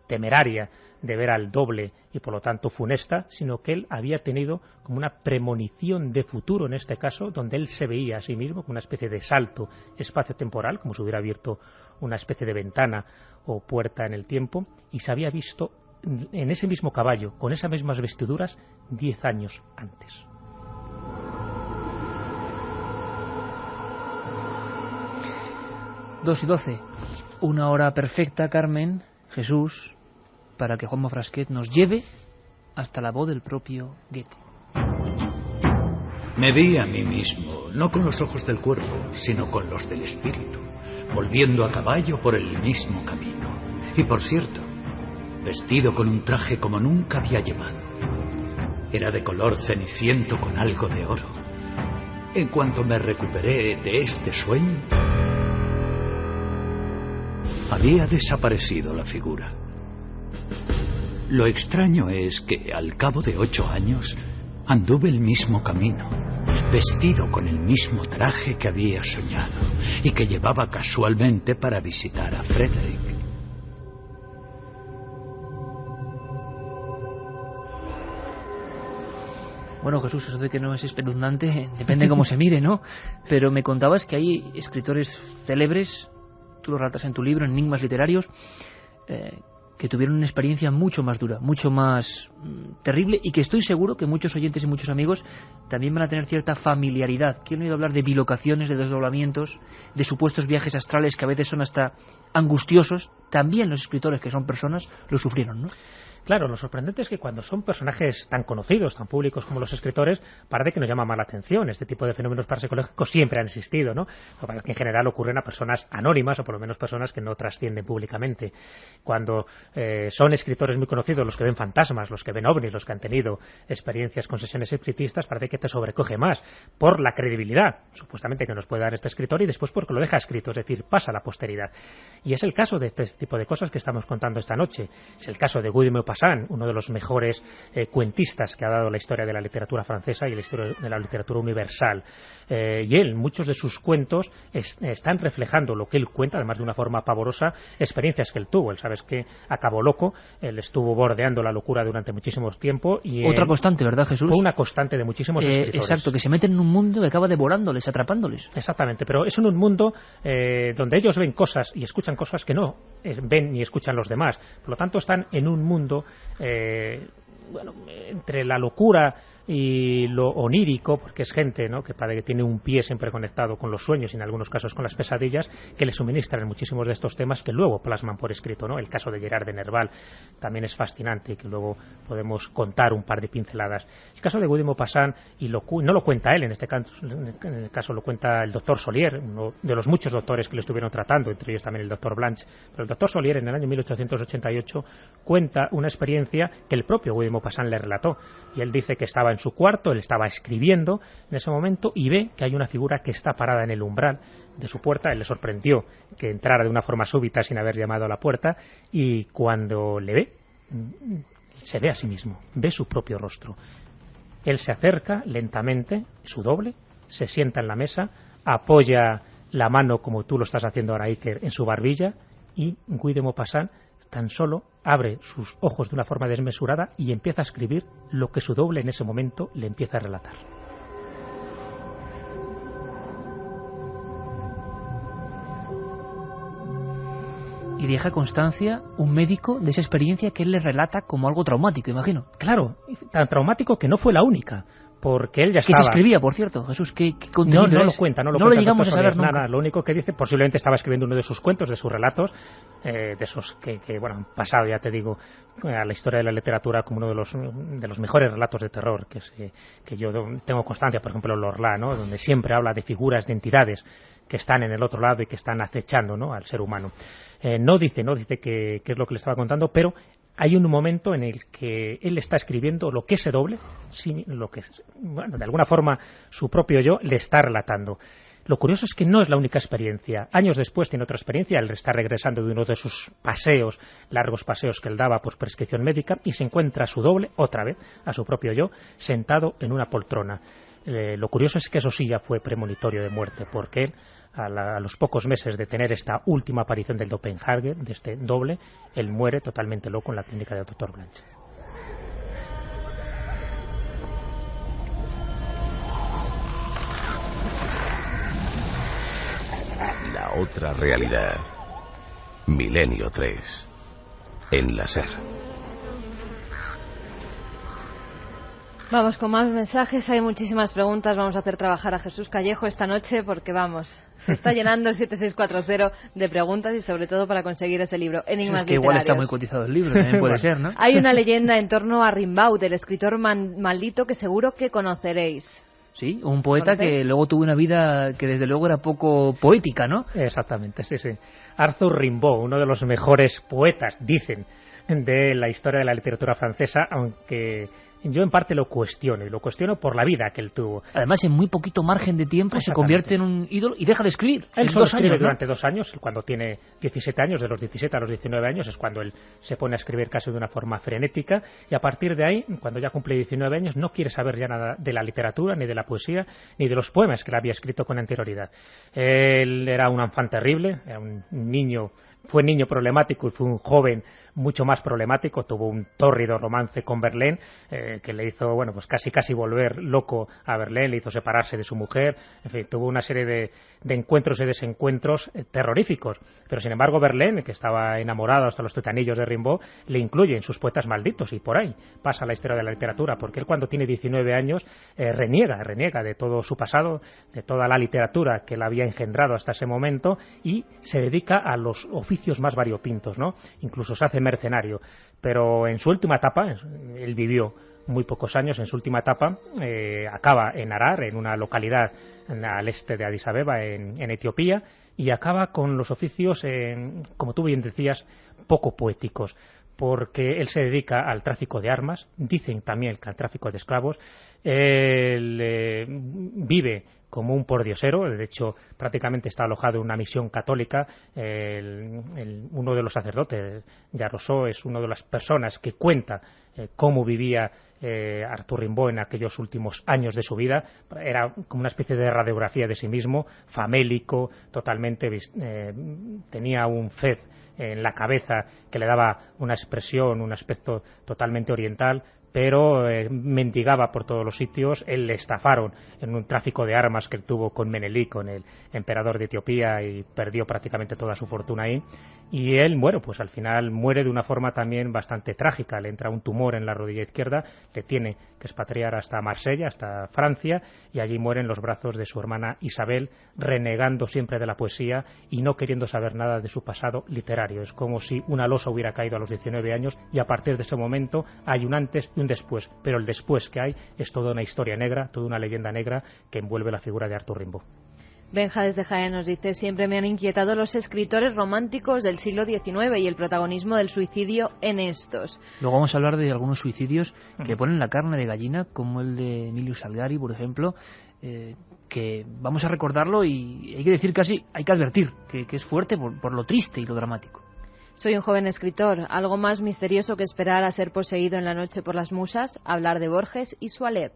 temeraria de ver al doble y por lo tanto funesta, sino que él había tenido como una premonición de futuro, en este caso, donde él se veía a sí mismo como una especie de salto espacio-temporal, como si hubiera abierto una especie de ventana o puerta en el tiempo, y se había visto en ese mismo caballo, con esas mismas vestiduras, 10 años antes. Dos y 12. Una hora perfecta, Carmen, Jesús, para que Juanma Frasquet nos lleve hasta la voz del propio Goethe. Me vi a mí mismo, no con los ojos del cuerpo, sino con los del espíritu, volviendo a caballo por el mismo camino. Y por cierto, vestido con un traje como nunca había llevado. Era de color ceniciento con algo de oro. En cuanto me recuperé de este sueño, había desaparecido la figura. Lo extraño es que al cabo de 8 años anduve el mismo camino, vestido con el mismo traje que había soñado y que llevaba casualmente para visitar a Frederick. Bueno, Jesús, eso de que no es espeluznante depende cómo se mire, ¿no? Pero me contabas que hay escritores célebres, tú lo relatas en tu libro, Enigmas literarios, que tuvieron una experiencia mucho más dura, mucho más terrible, y que estoy seguro que muchos oyentes y muchos amigos también van a tener cierta familiaridad. Quiero oír hablar de bilocaciones, de desdoblamientos, de supuestos viajes astrales que a veces son hasta angustiosos. También los escritores, que son personas, lo sufrieron, ¿no? Claro, lo sorprendente es que cuando son personajes tan conocidos, tan públicos como los escritores, parece que nos llama más la atención. Este tipo de fenómenos parapsicológicos siempre han existido, ¿no? Lo que pasa es que en general ocurren a personas anónimas, o por lo menos personas que no trascienden públicamente. Cuando son escritores muy conocidos, los que ven fantasmas, los que ven ovnis, los que han tenido experiencias con sesiones espiritistas, parece que te sobrecoge más por la credibilidad, supuestamente, que nos puede dar este escritor, y después porque lo deja escrito, es decir, pasa a la posteridad. Y es el caso de este tipo de cosas que estamos contando esta noche. Es el caso de Guy de Maupassant, uno de los mejores cuentistas que ha dado la historia de la literatura francesa y la historia de la literatura universal. Y él, muchos de sus cuentos están reflejando lo que él cuenta, además de una forma pavorosa, experiencias que él tuvo. Él, sabes que acabó loco, él estuvo bordeando la locura durante muchísimo tiempo. Y otra constante, ¿verdad, Jesús? Fue una constante de muchísimos escritores. Exacto, que se meten en un mundo que acaba devorándoles, atrapándoles. Exactamente, pero es en un mundo donde ellos ven cosas y escuchan cosas que no ven ni escuchan los demás. Por lo tanto, están en un mundo entre la locura y lo onírico, porque es gente, ¿no?, que parece que tiene un pie siempre conectado con los sueños y en algunos casos con las pesadillas, que le suministran muchísimos de estos temas que luego plasman por escrito, ¿no? El caso de Gerard de Nerval también es fascinante, que luego podemos contar un par de pinceladas. El caso de Guy de Maupassant, y no lo cuenta él, en el caso lo cuenta el doctor Solier, uno de los muchos doctores que lo estuvieron tratando, entre ellos también el doctor Blanche, pero el doctor Solier en el año 1888 cuenta una experiencia que el propio Guy de Maupassant le relató. Y él dice que estaba en su cuarto, él estaba escribiendo en ese momento y ve que hay una figura que está parada en el umbral de su puerta. Él le sorprendió que entrara de una forma súbita sin haber llamado a la puerta, y cuando le ve, se ve a sí mismo, ve su propio rostro. Él se acerca lentamente, su doble, se sienta en la mesa, apoya la mano, como tú lo estás haciendo ahora, Iker, en su barbilla, y Guy de Maupassant tan solo abre sus ojos de una forma desmesurada y empieza a escribir lo que su doble en ese momento le empieza a relatar. Y deja constancia un médico de esa experiencia que él le relata como algo traumático, imagino. Claro, tan traumático que no fue la única, porque él ya estaba... ¿Qué se escribía, por cierto, Jesús? ¿Qué contenido No es? lo cuenta, no lo llegamos a saber nada. nunca. Lo único que dice, posiblemente estaba escribiendo uno de sus cuentos, de sus relatos, de esos que bueno, han pasado, ya te digo, a la historia de la literatura como uno de los mejores relatos de terror que yo tengo constancia, por ejemplo, L'Horla, ¿no?, donde siempre habla de figuras, de entidades que están en el otro lado y que están acechando, ¿no?, al ser humano. No dice qué es lo que le estaba contando, pero hay un momento en el que él está escribiendo lo que ese doble, bueno, de alguna forma su propio yo le está relatando. Lo curioso es que no es la única experiencia. Años después tiene otra experiencia. Él está regresando de uno de sus paseos, largos paseos que él daba por prescripción médica, y se encuentra a su doble, otra vez, a su propio yo, sentado en una poltrona. Lo curioso es que eso sí ya fue premonitorio de muerte, porque él, a los pocos meses de tener esta última aparición del doppelganger, de este doble, él muere totalmente loco en la clínica del Dr. Blanche. La otra realidad. Milenio 3. En la SER. Vamos con más mensajes, hay muchísimas preguntas. Vamos a hacer trabajar a Jesús Callejo esta noche porque, vamos, se está llenando el 7640 de preguntas, y sobre todo para conseguir ese libro, Enigmas Es que igual literarios. está muy cotizado el libro, también puede ser, ¿no? Hay una leyenda en torno a Rimbaud, el escritor maldito, que seguro que conoceréis. Sí, un poeta ¿Conocéis? que luego tuvo una vida que desde luego era poco poética, ¿no? Exactamente, sí. Arthur Rimbaud, uno de los mejores poetas, dicen, de la historia de la literatura francesa, aunque yo en parte lo cuestiono, y lo cuestiono por la vida que él tuvo. Además, en muy poquito margen de tiempo se convierte en un ídolo y deja de escribir. Él solo escribe años, ¿no? durante 2 años, cuando tiene 17 años, de los 17 a los 19 años, es cuando él se pone a escribir casi de una forma frenética, y a partir de ahí, cuando ya cumple 19 años, no quiere saber ya nada de la literatura, ni de la poesía, ni de los poemas que él había escrito con anterioridad. Él era un enfant terrible, era un niño. Fue niño problemático y fue un joven mucho más problemático. Tuvo un tórrido romance con Verlaine, que le hizo, bueno, pues casi volver loco a Verlaine, le hizo separarse de su mujer. En fin, tuvo una serie de encuentros y desencuentros terroríficos. Pero sin embargo, Verlaine, que estaba enamorado hasta los tetanillos de Rimbaud, le incluye en sus poetas malditos, y por ahí pasa la historia de la literatura, porque él, cuando tiene 19 años, reniega de todo su pasado, de toda la literatura que él había engendrado hasta ese momento, y se dedica a los oficios más variopintos, ¿no? Incluso se hace mercenario. Pero en su última etapa, él vivió muy pocos años, en su última etapa acaba en Harar, en una localidad al este de Addis Abeba, en Etiopía, y acaba con los oficios, como tú bien decías, poco poéticos, porque él se dedica al tráfico de armas, dicen también que al tráfico de esclavos. Él vive como un pordiosero, de hecho prácticamente está alojado en una misión católica. Uno de los sacerdotes, Jean Rousseau, es una de las personas que cuenta cómo vivía Arthur Rimbaud en aquellos últimos años de su vida. Era como una especie de radiografía de sí mismo, famélico, totalmente, tenía un fez en la cabeza que le daba una expresión, un aspecto totalmente oriental, pero mendigaba por todos los sitios. Él le estafaron en un tráfico de armas que él tuvo con Menelik, con el emperador de Etiopía, y perdió prácticamente toda su fortuna ahí. Y él, bueno, pues al final muere de una forma también bastante trágica. Le entra un tumor en la rodilla izquierda, le tiene que expatriar hasta Marsella, hasta Francia, y allí muere en los brazos de su hermana Isabel, renegando siempre de la poesía y no queriendo saber nada de su pasado literario. Es como si una losa hubiera caído a los 19 años, y a partir de ese momento hay un antes y un después, pero el después que hay es toda una historia negra, toda una leyenda negra que envuelve la figura de Arthur Rimbaud. Benja desde Jaén nos dice: siempre me han inquietado los escritores románticos del siglo XIX y el protagonismo del suicidio en estos. Luego vamos a hablar de algunos suicidios que ponen la carne de gallina, como el de Emilio Salgari, por ejemplo, que vamos a recordarlo y hay que decir casi, hay que advertir que es fuerte por lo triste y lo dramático. Soy un joven escritor, algo más misterioso que esperar a ser poseído en la noche por las musas, hablar de Borges y su Alep.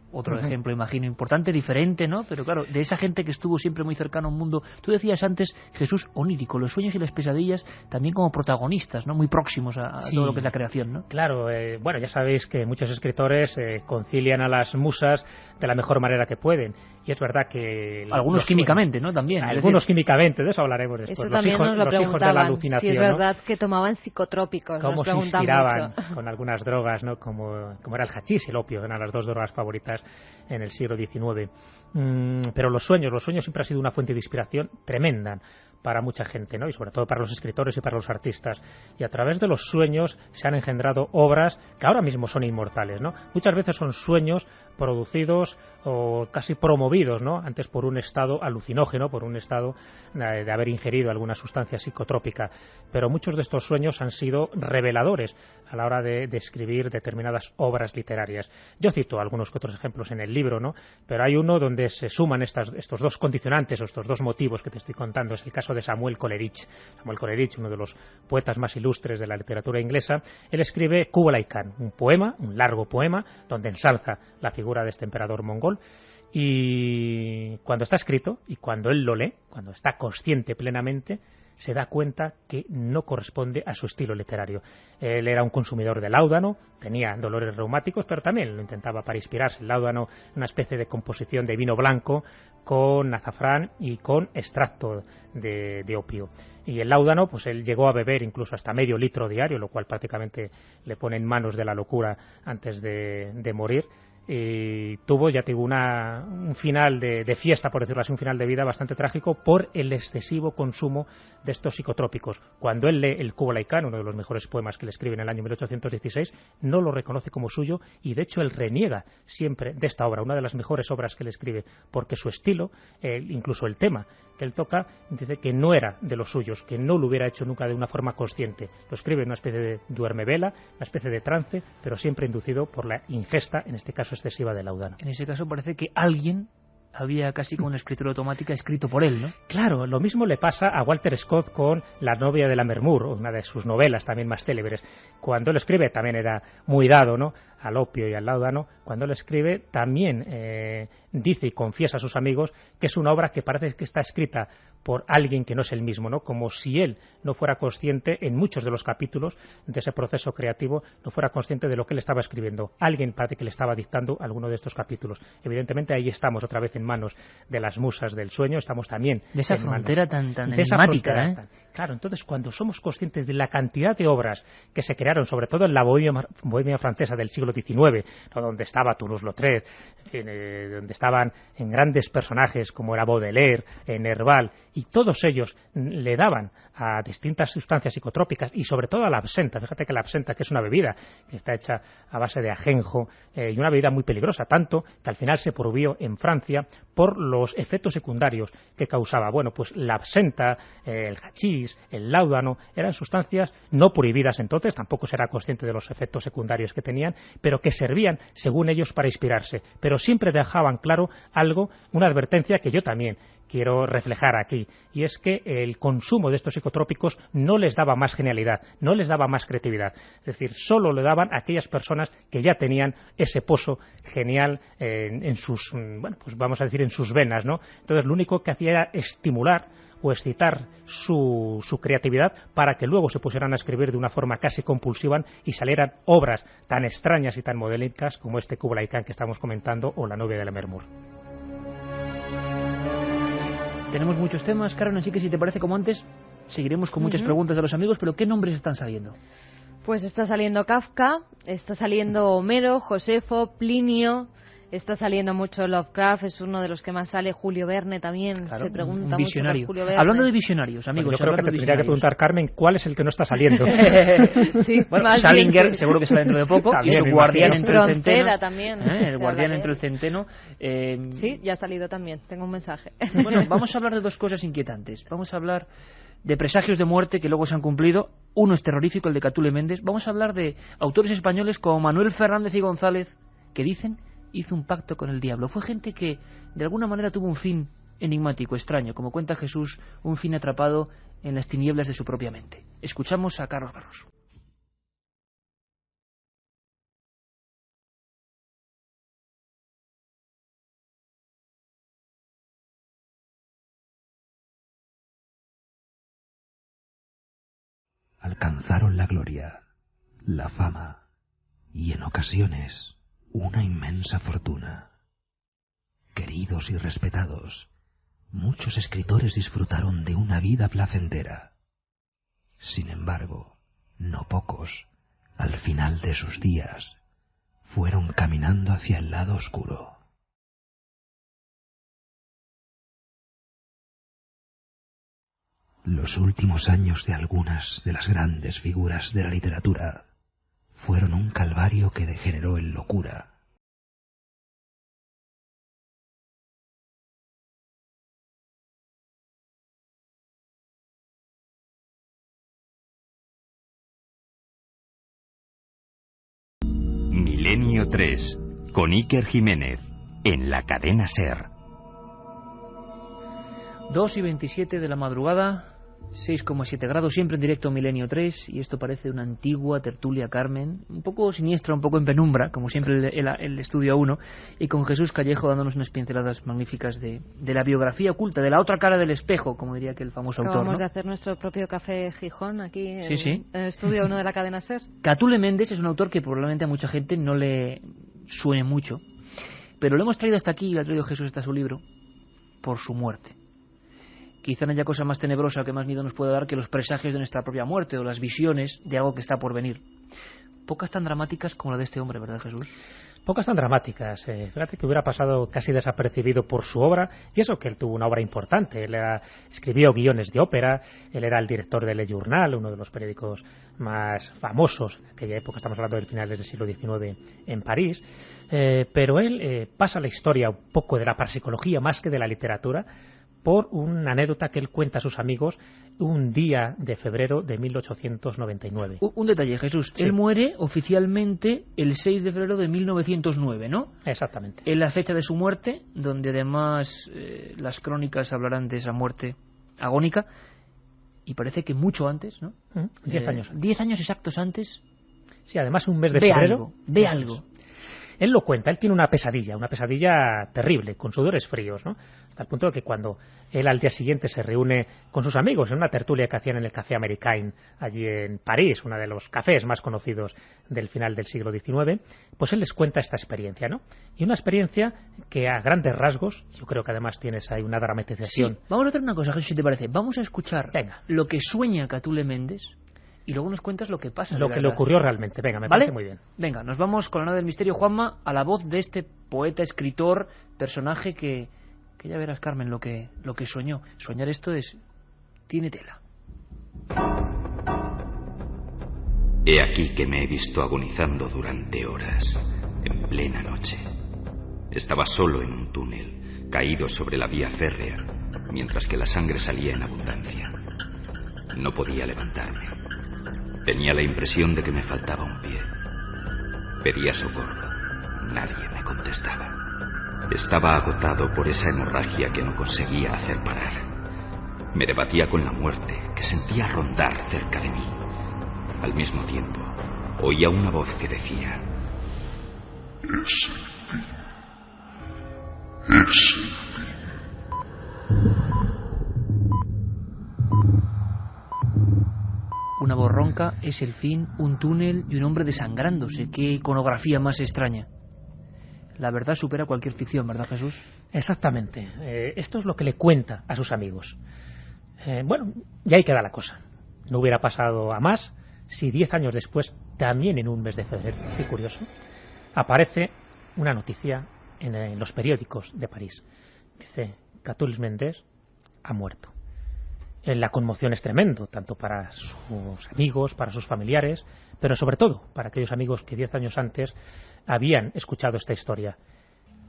Otro ejemplo, imagino, importante, diferente, ¿no? Pero claro, de esa gente que estuvo siempre muy cercano a un mundo. Tú decías antes, Jesús, onírico, los sueños y las pesadillas también como protagonistas, ¿no? Muy próximos a todo lo que es la creación, ¿no? Claro, bueno, ya sabéis que muchos escritores concilian a las musas de la mejor manera que pueden. Y es verdad que... Algunos químicamente, ¿no? También. Algunos químicamente, de eso hablaremos después. Eso también nos lo los hijos de la alucinación, si es verdad, ¿no? Que tomaban psicotrópicos. Cómo se inspiraban con algunas drogas, ¿no? Como era el hachís y el opio, eran las dos drogas favoritas en el siglo XIX. Pero los sueños siempre han sido una fuente de inspiración tremenda para mucha gente, ¿no? Y sobre todo para los escritores y para los artistas. Y a través de los sueños se han engendrado obras que ahora mismo son inmortales, ¿no? Muchas veces son sueños producidos o casi promovidos, ¿no? Antes por un estado alucinógeno, por un estado de haber ingerido alguna sustancia psicotrópica. Pero muchos de estos sueños han sido reveladores a la hora de escribir determinadas obras literarias. Yo cito algunos que otros ejemplos en el libro, ¿no? Pero hay uno donde se suman estos dos condicionantes o estos dos motivos que te estoy contando. Es el caso de Samuel Coleridge. Samuel Coleridge, uno de los poetas más ilustres de la literatura inglesa, él escribe Kublai Khan, un poema, un largo poema, donde ensalza la figura de este emperador mongol. Y cuando está escrito y cuando él lo lee, cuando está consciente plenamente, se da cuenta que no corresponde a su estilo literario. Él era un consumidor de láudano, tenía dolores reumáticos, pero también lo intentaba para inspirarse. El láudano, una especie de composición de vino blanco con azafrán y con extracto de opio. Y el láudano, pues él llegó a beber incluso hasta medio litro diario, lo cual prácticamente le pone en manos de la locura antes de morir. Y tuvo, ya te digo, un final de fiesta, por decirlo así, un final de vida bastante trágico por el excesivo consumo de estos psicotrópicos. Cuando él lee el Kublai Khan, uno de los mejores poemas que le escribe en el año 1816, no lo reconoce como suyo y de hecho él reniega siempre de esta obra, una de las mejores obras que le escribe, porque su estilo, incluso el tema que él toca, dice que no era de los suyos, que no lo hubiera hecho nunca de una forma consciente. Lo escribe en una especie de duermevela, una especie de trance, pero siempre inducido por la ingesta, en este caso excesiva, de láudano. En ese caso parece que alguien había casi como una escritura automática escrito por él, ¿no? Claro, lo mismo le pasa a Walter Scott con La novia de Lammermoor, una de sus novelas también más célebres. Cuando él escribe también era muy dado, ¿no?, al opio y al láudano. Cuando él escribe también dice y confiesa a sus amigos que es una obra que parece que está escrita por alguien que no es el mismo, ¿no? Como si él no fuera consciente en muchos de los capítulos de ese proceso creativo, no fuera consciente de lo que él estaba escribiendo. Alguien parece que le estaba dictando alguno de estos capítulos. Evidentemente ahí estamos otra vez en manos de las musas del sueño, estamos también de esa en frontera manos, tan enigmática, Claro, entonces cuando somos conscientes de la cantidad de obras que se crearon, sobre todo en la Bohemia francesa del siglo XIX, ¿no?, donde estaba Toulouse-Lautrec, donde estaban en grandes personajes como era Baudelaire, Nerval, y todos ellos le daban a distintas sustancias psicotrópicas y sobre todo a la absenta. Fíjate que la absenta, que es una bebida que está hecha a base de ajenjo y una bebida muy peligrosa, tanto que al final se prohibió en Francia por los efectos secundarios que causaba. Bueno, pues la absenta, el hachís, el láudano, eran sustancias no prohibidas entonces, tampoco se era consciente de los efectos secundarios que tenían, pero que servían, según ellos, para inspirarse. Pero siempre dejaban claro algo, una advertencia que yo también quiero reflejar aquí, y es que el consumo de estos psicotrópicos no les daba más genialidad, no les daba más creatividad. Es decir, solo le daban a aquellas personas que ya tenían ese pozo genial en sus, bueno, pues vamos a decir, en sus venas, ¿no? Entonces, lo único que hacía era estimular o excitar su creatividad para que luego se pusieran a escribir de una forma casi compulsiva y salieran obras tan extrañas y tan modélicas como este Kublai Khan que estamos comentando o La novia de Lammermoor. Tenemos muchos temas, Carmen, así que si te parece, como antes, seguiremos con muchas preguntas de los amigos, pero ¿qué nombres están saliendo? Pues está saliendo Kafka, está saliendo Homero, Josefo, Plinio, Está saliendo mucho Lovecraft, es uno de los que más sale. Julio Verne también, Claro, se pregunta un visionario. mucho por Julio Verne. Hablando de visionarios, amigos. Bueno, yo creo que te hablando de tendría que visionarios. preguntar, Carmen, ¿cuál es el que no está saliendo? Sí, Bueno, más Salinger bien, sí. seguro que sale dentro de poco. También, Y su me guardián imagino. entre el Frontera centeno. también, El se guardián habla de entre el él. centeno. Sí, ya ha salido también, tengo un mensaje. Bueno, vamos a hablar de dos cosas inquietantes. Vamos a hablar de presagios de muerte que luego se han cumplido. Uno es terrorífico, el de Catule Méndez. Vamos a hablar de autores españoles como Manuel Fernández y González, que dicen hizo un pacto con el diablo. Fue gente que de alguna manera tuvo un fin enigmático, extraño, como cuenta Jesús, un fin atrapado en las tinieblas de su propia mente. Escuchamos a Carlos Barros. Alcanzaron la gloria, la fama y en ocasiones una inmensa fortuna. Queridos y respetados, muchos escritores disfrutaron de una vida placentera. Sin embargo, no pocos, al final de sus días, fueron caminando hacia el lado oscuro. Los últimos años de algunas de las grandes figuras de la literatura fueron un calvario que degeneró en locura. Milenio 3, con Iker Jiménez, en la cadena SER. 2:27 de la madrugada, 6,7 grados, siempre en directo Milenio 3, y esto parece una antigua tertulia, Carmen, un poco siniestra, un poco en penumbra, como siempre el estudio 1, y con Jesús Callejo dándonos unas pinceladas magníficas de la biografía oculta, de la otra cara del espejo, como diría aquel famoso autor, Acabamos ¿no? de hacer nuestro propio café Gijón aquí en, Sí, sí. en el estudio 1 de la cadena SER. Catule Méndez es un autor que probablemente a mucha gente no le suene mucho, pero lo hemos traído hasta aquí, y lo ha traído Jesús hasta su libro, por su muerte. Quizá no haya cosa más tenebrosa que más miedo nos pueda dar que los presagios de nuestra propia muerte o las visiones de algo que está por venir. Pocas tan dramáticas como la de este hombre, ¿verdad, Jesús? Pocas tan dramáticas. Fíjate que hubiera pasado casi desapercibido por su obra, y eso que él tuvo una obra importante. Él escribió guiones de ópera, él era el director de Le Journal, uno de los periódicos más famosos en aquella época, estamos hablando del finales del siglo XIX en París, pero él pasa la historia un poco de la parapsicología más que de la literatura, por una anécdota que él cuenta a sus amigos un día de febrero de 1899. Un detalle, Jesús. Sí. Él muere oficialmente el 6 de febrero de 1909, ¿no? Exactamente. Es la fecha de su muerte, donde además las crónicas hablarán de esa muerte agónica, y parece que mucho antes, ¿no? 10 años. 10 años exactos antes. Sí, además un mes de Ve febrero. ve algo. Él lo cuenta, él tiene una pesadilla terrible, con sudores fríos, ¿no? Hasta el punto de que cuando él al día siguiente se reúne con sus amigos en una tertulia que hacían en el Café Americain, allí en París, uno de los cafés más conocidos del final del siglo XIX, pues él les cuenta esta experiencia, ¿no? Y una experiencia que a grandes rasgos, yo creo que además tienes ahí una dramatización. Sí, vamos a hacer una cosa, Jesús, si te parece. Vamos a escuchar Venga. lo que sueña Catule Méndez y luego nos cuentas lo que pasa. Lo de que le verdad. ocurrió realmente. Venga, me ¿Vale? parece muy bien. Venga, nos vamos con la nave del misterio, Juanma, a la voz de este poeta, escritor, personaje que ya verás, Carmen, lo que soñó. Soñar esto tiene tela. He aquí que me he visto agonizando durante horas, en plena noche. Estaba solo en un túnel, caído sobre la vía férrea, mientras que la sangre salía en abundancia. No podía levantarme. Tenía la impresión de que me faltaba un pie. Pedía socorro. Nadie me contestaba. Estaba agotado por esa hemorragia que no conseguía hacer parar. Me debatía con la muerte, que sentía rondar cerca de mí. Al mismo tiempo, oía una voz que decía: Es el fin. Es el fin. Una voz ronca, es el fin, un túnel y un hombre desangrándose. Qué iconografía más extraña. La verdad supera cualquier ficción, ¿verdad, Jesús? Exactamente. Esto es lo que le cuenta a sus amigos. Bueno, y ahí queda la cosa. No hubiera pasado a más si 10 años después, también en un mes de febrero, qué curioso, aparece una noticia en los periódicos de París. Dice, Catulle Mendes ha muerto. La conmoción es tremendo, tanto para sus amigos, para sus familiares, pero sobre todo para aquellos amigos que 10 años antes habían escuchado esta historia.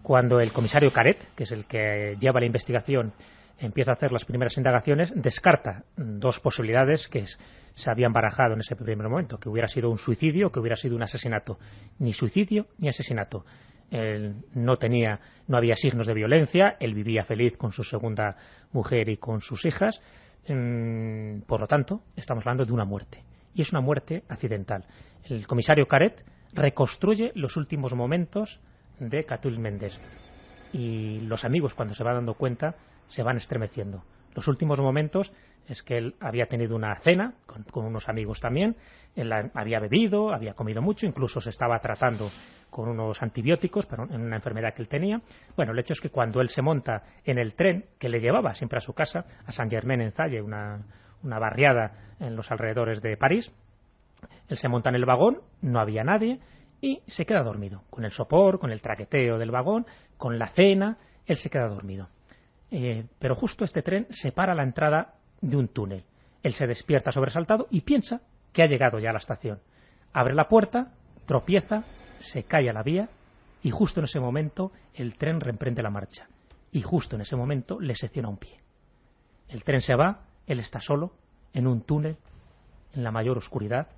Cuando el comisario Caret, que es el que lleva la investigación, empieza a hacer las primeras indagaciones, descarta dos posibilidades que se habían barajado en ese primer momento, que hubiera sido un suicidio o que hubiera sido un asesinato. Ni suicidio ni asesinato. Él no había signos de violencia, él vivía feliz con su segunda mujer y con sus hijas. Por lo tanto, estamos hablando de una muerte. Y es una muerte accidental. El comisario Caret reconstruye los últimos momentos de Catulle Mendes. Y los amigos, cuando se van dando cuenta, se van estremeciendo. Los últimos momentos es que él había tenido una cena con unos amigos también. Él había bebido, había comido mucho, incluso se estaba tratando con unos antibióticos para una enfermedad que él tenía. Bueno, el hecho es que cuando él se monta en el tren que le llevaba siempre a su casa, a Saint-Germain-en-Laye, una barriada en los alrededores de París, él se monta en el vagón, no había nadie y se queda dormido. Con el sopor, con el traqueteo del vagón, con la cena, él se queda dormido. Pero justo este tren separa la entrada de un túnel. Él se despierta sobresaltado y piensa que ha llegado ya a la estación. Abre la puerta, tropieza, se cae a la vía y justo en ese momento el tren reemprende la marcha. Y justo en ese momento le secciona un pie. El tren se va, él está solo, en un túnel, en la mayor oscuridad,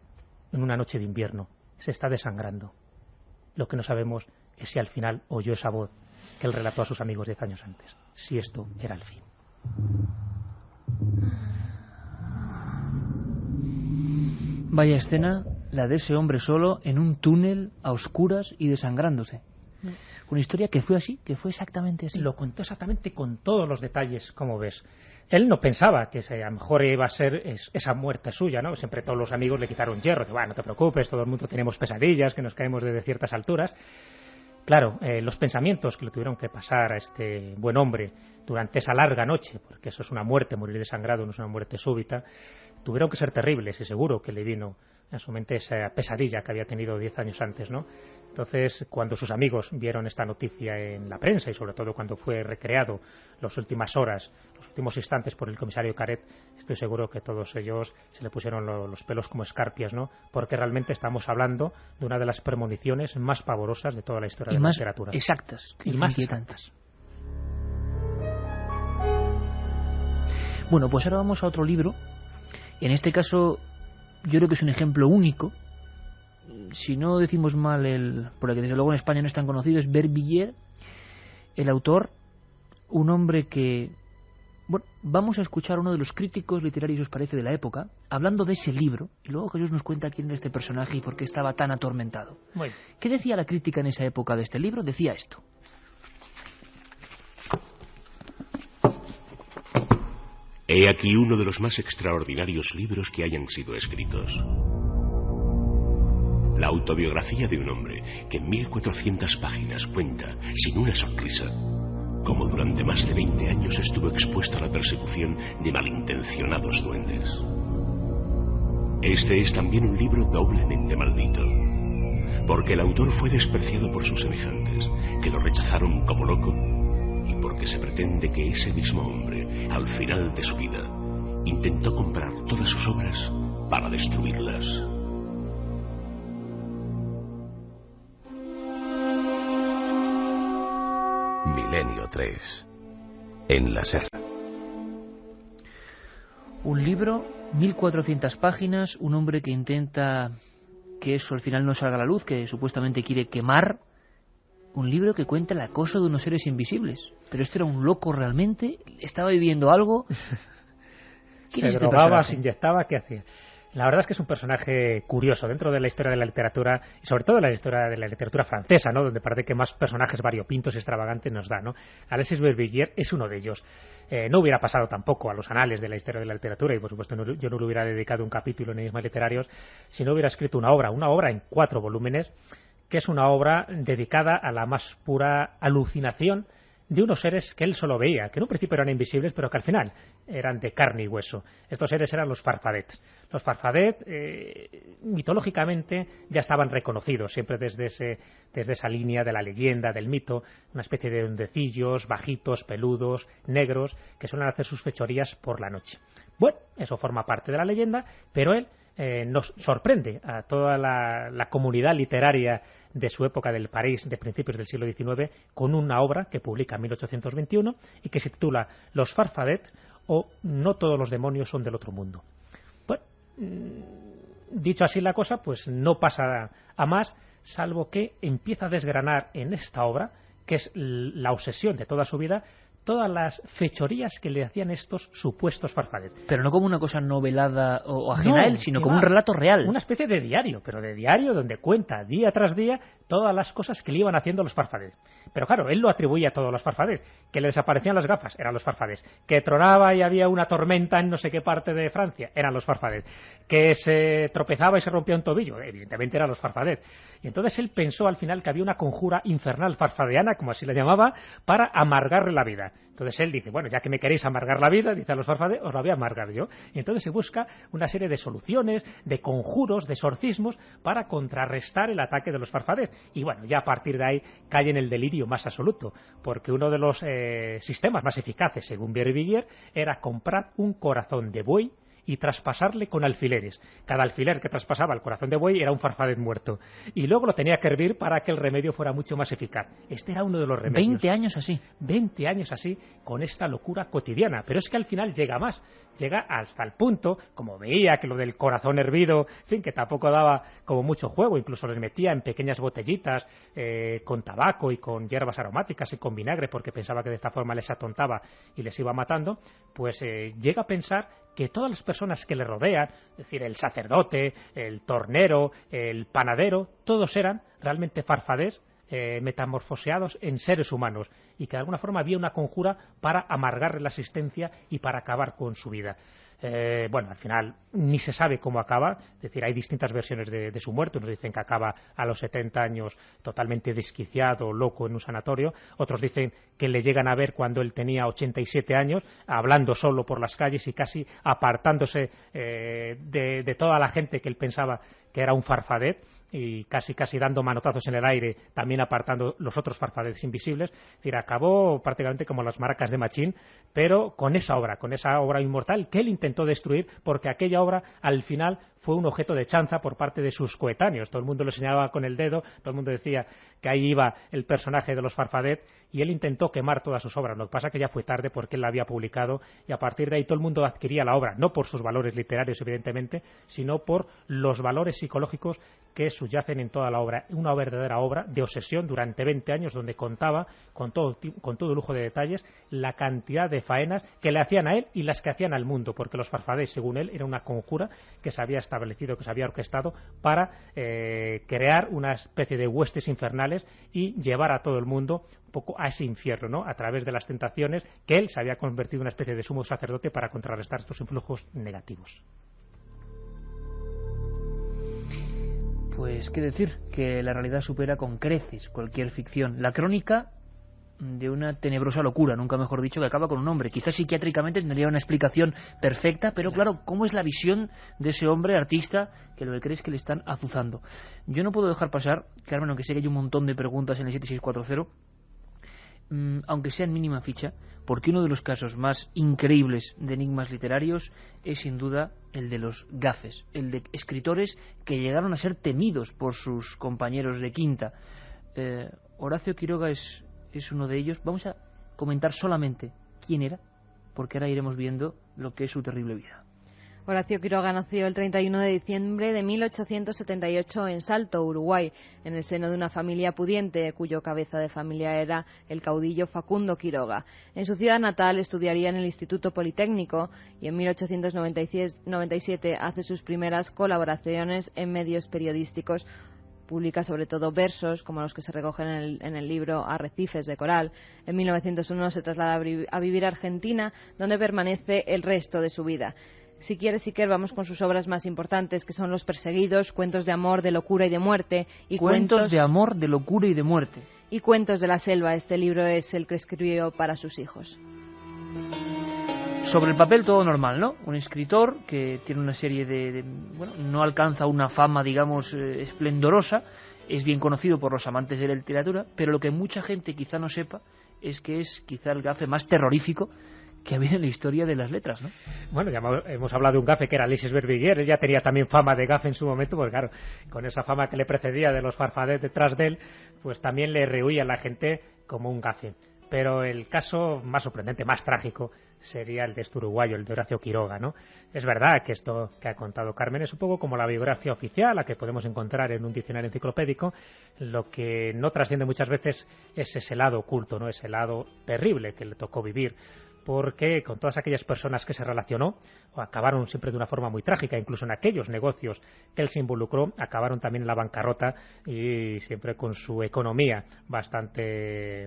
en una noche de invierno. Se está desangrando. Lo que no sabemos es si al final oyó esa voz que él relató a sus amigos 10 años antes. Si esto era el fin. Vaya escena la de ese hombre solo en un túnel a oscuras y desangrándose. Una historia que fue así, que fue exactamente así. Lo contó exactamente con todos los detalles, como ves. Él no pensaba que a lo mejor iba a ser esa muerte suya, ¿no? Siempre todos los amigos le quitaron hierro. Bueno, no te preocupes, todo el mundo tenemos pesadillas, que nos caemos desde ciertas alturas. Claro, los pensamientos que le tuvieron que pasar a este buen hombre durante esa larga noche, porque eso es una muerte, morir desangrado no es una muerte súbita, tuvieron que ser terribles y seguro que le vino a su mente esa pesadilla que había tenido 10 años antes, ¿no? Entonces, cuando sus amigos vieron esta noticia en la prensa y sobre todo cuando fue recreado las últimas horas, los últimos instantes por el comisario Caret, estoy seguro que todos ellos se le pusieron los pelos como escarpias, ¿no? Porque realmente estamos hablando de una de las premoniciones más pavorosas de toda la historia de la literatura. Exactas. Y más exactas. Bueno, pues ahora vamos a otro libro. En este caso, yo creo que es un ejemplo único. Si no decimos mal, por el que desde luego en España no es tan conocido, es Verbillier, el autor, un hombre que... Bueno, vamos a escuchar a uno de los críticos literarios, os parece, de la época, hablando de ese libro, y luego Jesús nos cuenta quién era este personaje y por qué estaba tan atormentado. Bueno. ¿Qué decía la crítica en esa época de este libro? Decía esto. He aquí uno de los más extraordinarios libros que hayan sido escritos. La autobiografía de un hombre que en 1400 páginas cuenta, sin una sonrisa, cómo durante más de 20 años estuvo expuesto a la persecución de malintencionados duendes. Este es también un libro doblemente maldito, porque el autor fue despreciado por sus semejantes, que lo rechazaron como loco, y porque se pretende que ese mismo hombre, al final de su vida, intentó comprar todas sus obras para destruirlas. Milenio 3. En la Serra. Un libro, 1400 páginas, un hombre que intenta que eso al final no salga a la luz, que supuestamente quiere quemar. Un libro que cuenta el acoso de unos seres invisibles. Pero esto era un loco realmente, estaba viviendo algo. Se drogaba, se inyectaba, ¿qué hacía? La verdad es que es un personaje curioso dentro de la historia de la literatura y sobre todo de la historia de la literatura francesa, ¿no? Donde parece que más personajes variopintos y extravagantes nos da, ¿no? Alexis Verbillier es uno de ellos. No hubiera pasado tampoco a los anales de la historia de la literatura y por supuesto yo no le hubiera dedicado un capítulo en Enigmas Literarios si no hubiera escrito una obra en 4 volúmenes, que es una obra dedicada a la más pura alucinación de unos seres que él solo veía, que en un principio eran invisibles, pero que al final eran de carne y hueso. Estos seres eran los farfadets. Los farfadet, mitológicamente, ya estaban reconocidos, siempre desde esa línea de la leyenda, del mito, una especie de duendecillos, bajitos, peludos, negros, que suelen hacer sus fechorías por la noche. Bueno, eso forma parte de la leyenda, pero él nos sorprende a toda la comunidad literaria de su época del París de principios del siglo XIX con una obra que publica en 1821 y que se titula Los Farfadet o No todos los demonios son del otro mundo. Bueno, dicho así la cosa, pues no pasa a más, salvo que empieza a desgranar en esta obra, que es la obsesión de toda su vida, todas las fechorías que le hacían estos supuestos farfadet. Pero no como una cosa novelada o ajena a él, sino como va, un relato real. Una especie de diario, pero de diario donde cuenta día tras día todas las cosas que le iban haciendo los farfadet. Pero claro, él lo atribuía a todos los farfadet. Que le desaparecían las gafas, eran los farfadet. Que tronaba y había una tormenta en no sé qué parte de Francia, eran los farfadet. Que se tropezaba y se rompía un tobillo, evidentemente eran los farfadet. Y entonces él pensó al final que había una conjura infernal farfadeana, como así la llamaba, para amargarle la vida. Entonces él dice, bueno, ya que me queréis amargar la vida, dice a los farfadet, os la voy a amargar yo. Y entonces se busca una serie de soluciones, de conjuros, de exorcismos, para contrarrestar el ataque de los farfadet. Y bueno, ya a partir de ahí cae en el delirio más absoluto, porque uno de los sistemas más eficaces, según Biervilliers, era comprar un corazón de buey y traspasarle con alfileres. Cada alfiler que traspasaba el corazón de buey era un farfadet muerto. Y luego lo tenía que hervir para que el remedio fuera mucho más eficaz. Este era uno de los remedios. 20 años así. 20 años así, con esta locura cotidiana. Pero es que al final llega más. Llega hasta el punto, como veía que lo del corazón hervido, en fin, que tampoco daba como mucho juego, incluso les metía en pequeñas botellitas con tabaco y con hierbas aromáticas y con vinagre, porque pensaba que de esta forma les atontaba y les iba matando, pues llega a pensar que todas las personas que le rodean, es decir, el sacerdote, el tornero, el panadero, todos eran realmente farfadés metamorfoseados en seres humanos y que de alguna forma había una conjura para amargarle la existencia y para acabar con su vida. Bueno, al final ni se sabe cómo acaba, es decir, hay distintas versiones de su muerte. Unos dicen que acaba a los 70 años totalmente desquiciado, loco en un sanatorio, otros dicen que le llegan a ver cuando él tenía 87 años, hablando solo por las calles y casi apartándose de toda la gente que él pensaba que era un farfadet, y casi dando manotazos en el aire, también apartando los otros farfadets invisibles. Es decir, acabó prácticamente como las maracas de Machín, pero con esa obra inmortal que él intentó destruir, porque aquella obra al final fue un objeto de chanza por parte de sus coetáneos. Todo el mundo lo señalaba con el dedo, todo el mundo decía que ahí iba el personaje de los farfadet, y él intentó quemar todas sus obras. Lo que pasa es que ya fue tarde, porque él la había publicado, y a partir de ahí todo el mundo adquiría la obra, no por sus valores literarios evidentemente, sino por los valores psicológicos que subyacen en toda la obra. Una verdadera obra de obsesión durante 20 años, donde contaba con todo lujo de detalles la cantidad de faenas que le hacían a él y las que hacían al mundo, porque los farfadet, según él, era una conjura que se había establecido, que se había orquestado para crear una especie de huestes infernales y llevar a todo el mundo un poco a ese infierno, ¿no?, a través de las tentaciones, que él se había convertido en una especie de sumo sacerdote para contrarrestar estos influjos negativos. Pues qué decir, que la realidad supera con creces cualquier ficción. La crónica de una tenebrosa locura, nunca mejor dicho, que acaba con un hombre. Quizás psiquiátricamente tendría una explicación perfecta, pero claro, ¿cómo es la visión de ese hombre artista que lo que cree es que le están azuzando? Yo no puedo dejar pasar, Carmen, aunque sé que hay un montón de preguntas en el 7640, aunque sea en mínima ficha, porque uno de los casos más increíbles de enigmas literarios es sin duda el de los gafes, el de escritores que llegaron a ser temidos por sus compañeros de quinta. Horacio Quiroga es uno de ellos. Vamos a comentar solamente quién era, porque ahora iremos viendo lo que es su terrible vida. Horacio Quiroga nació el 31 de diciembre de 1878 en Salto, Uruguay, en el seno de una familia pudiente, cuyo cabeza de familia era el caudillo Facundo Quiroga. En su ciudad natal estudiaría en el Instituto Politécnico y en 1897 hace sus primeras colaboraciones en medios periodísticos. Publica sobre todo versos, como los que se recogen en el libro Arrecifes de Coral. En 1901 se traslada a vivir a Argentina, donde permanece el resto de su vida. Si quieres, Iker, vamos con sus obras más importantes, que son Los perseguidos, Cuentos de amor, de locura y de muerte. Y Cuentos de amor, de locura y de muerte. Y Cuentos de la selva. Este libro es el que escribió para sus hijos. Sobre el papel todo normal, ¿no? Un escritor que tiene una serie bueno, no alcanza una fama, digamos, esplendorosa, es bien conocido por los amantes de la literatura, pero lo que mucha gente quizá no sepa es que es quizá el gafe más terrorífico que ha habido en la historia de las letras, ¿no? Bueno, ya hemos hablado de un gafe que era Alexis Vervilliers. Él ya tenía también fama de gafe en su momento, porque claro, con esa fama que le precedía de los farfadets detrás de él, pues también le rehuía a la gente como un gafe. Pero el caso más sorprendente, más trágico, sería el de este uruguayo, el de Horacio Quiroga, ¿no? Es verdad que esto que ha contado Carmen es un poco como la biografía oficial, la que podemos encontrar en un diccionario enciclopédico. Lo que no trasciende muchas veces es ese lado oculto, ¿no? Ese lado terrible que le tocó vivir, porque con todas aquellas personas que se relacionó, acabaron siempre de una forma muy trágica, incluso en aquellos negocios que él se involucró, acabaron también en la bancarrota y siempre con su economía bastante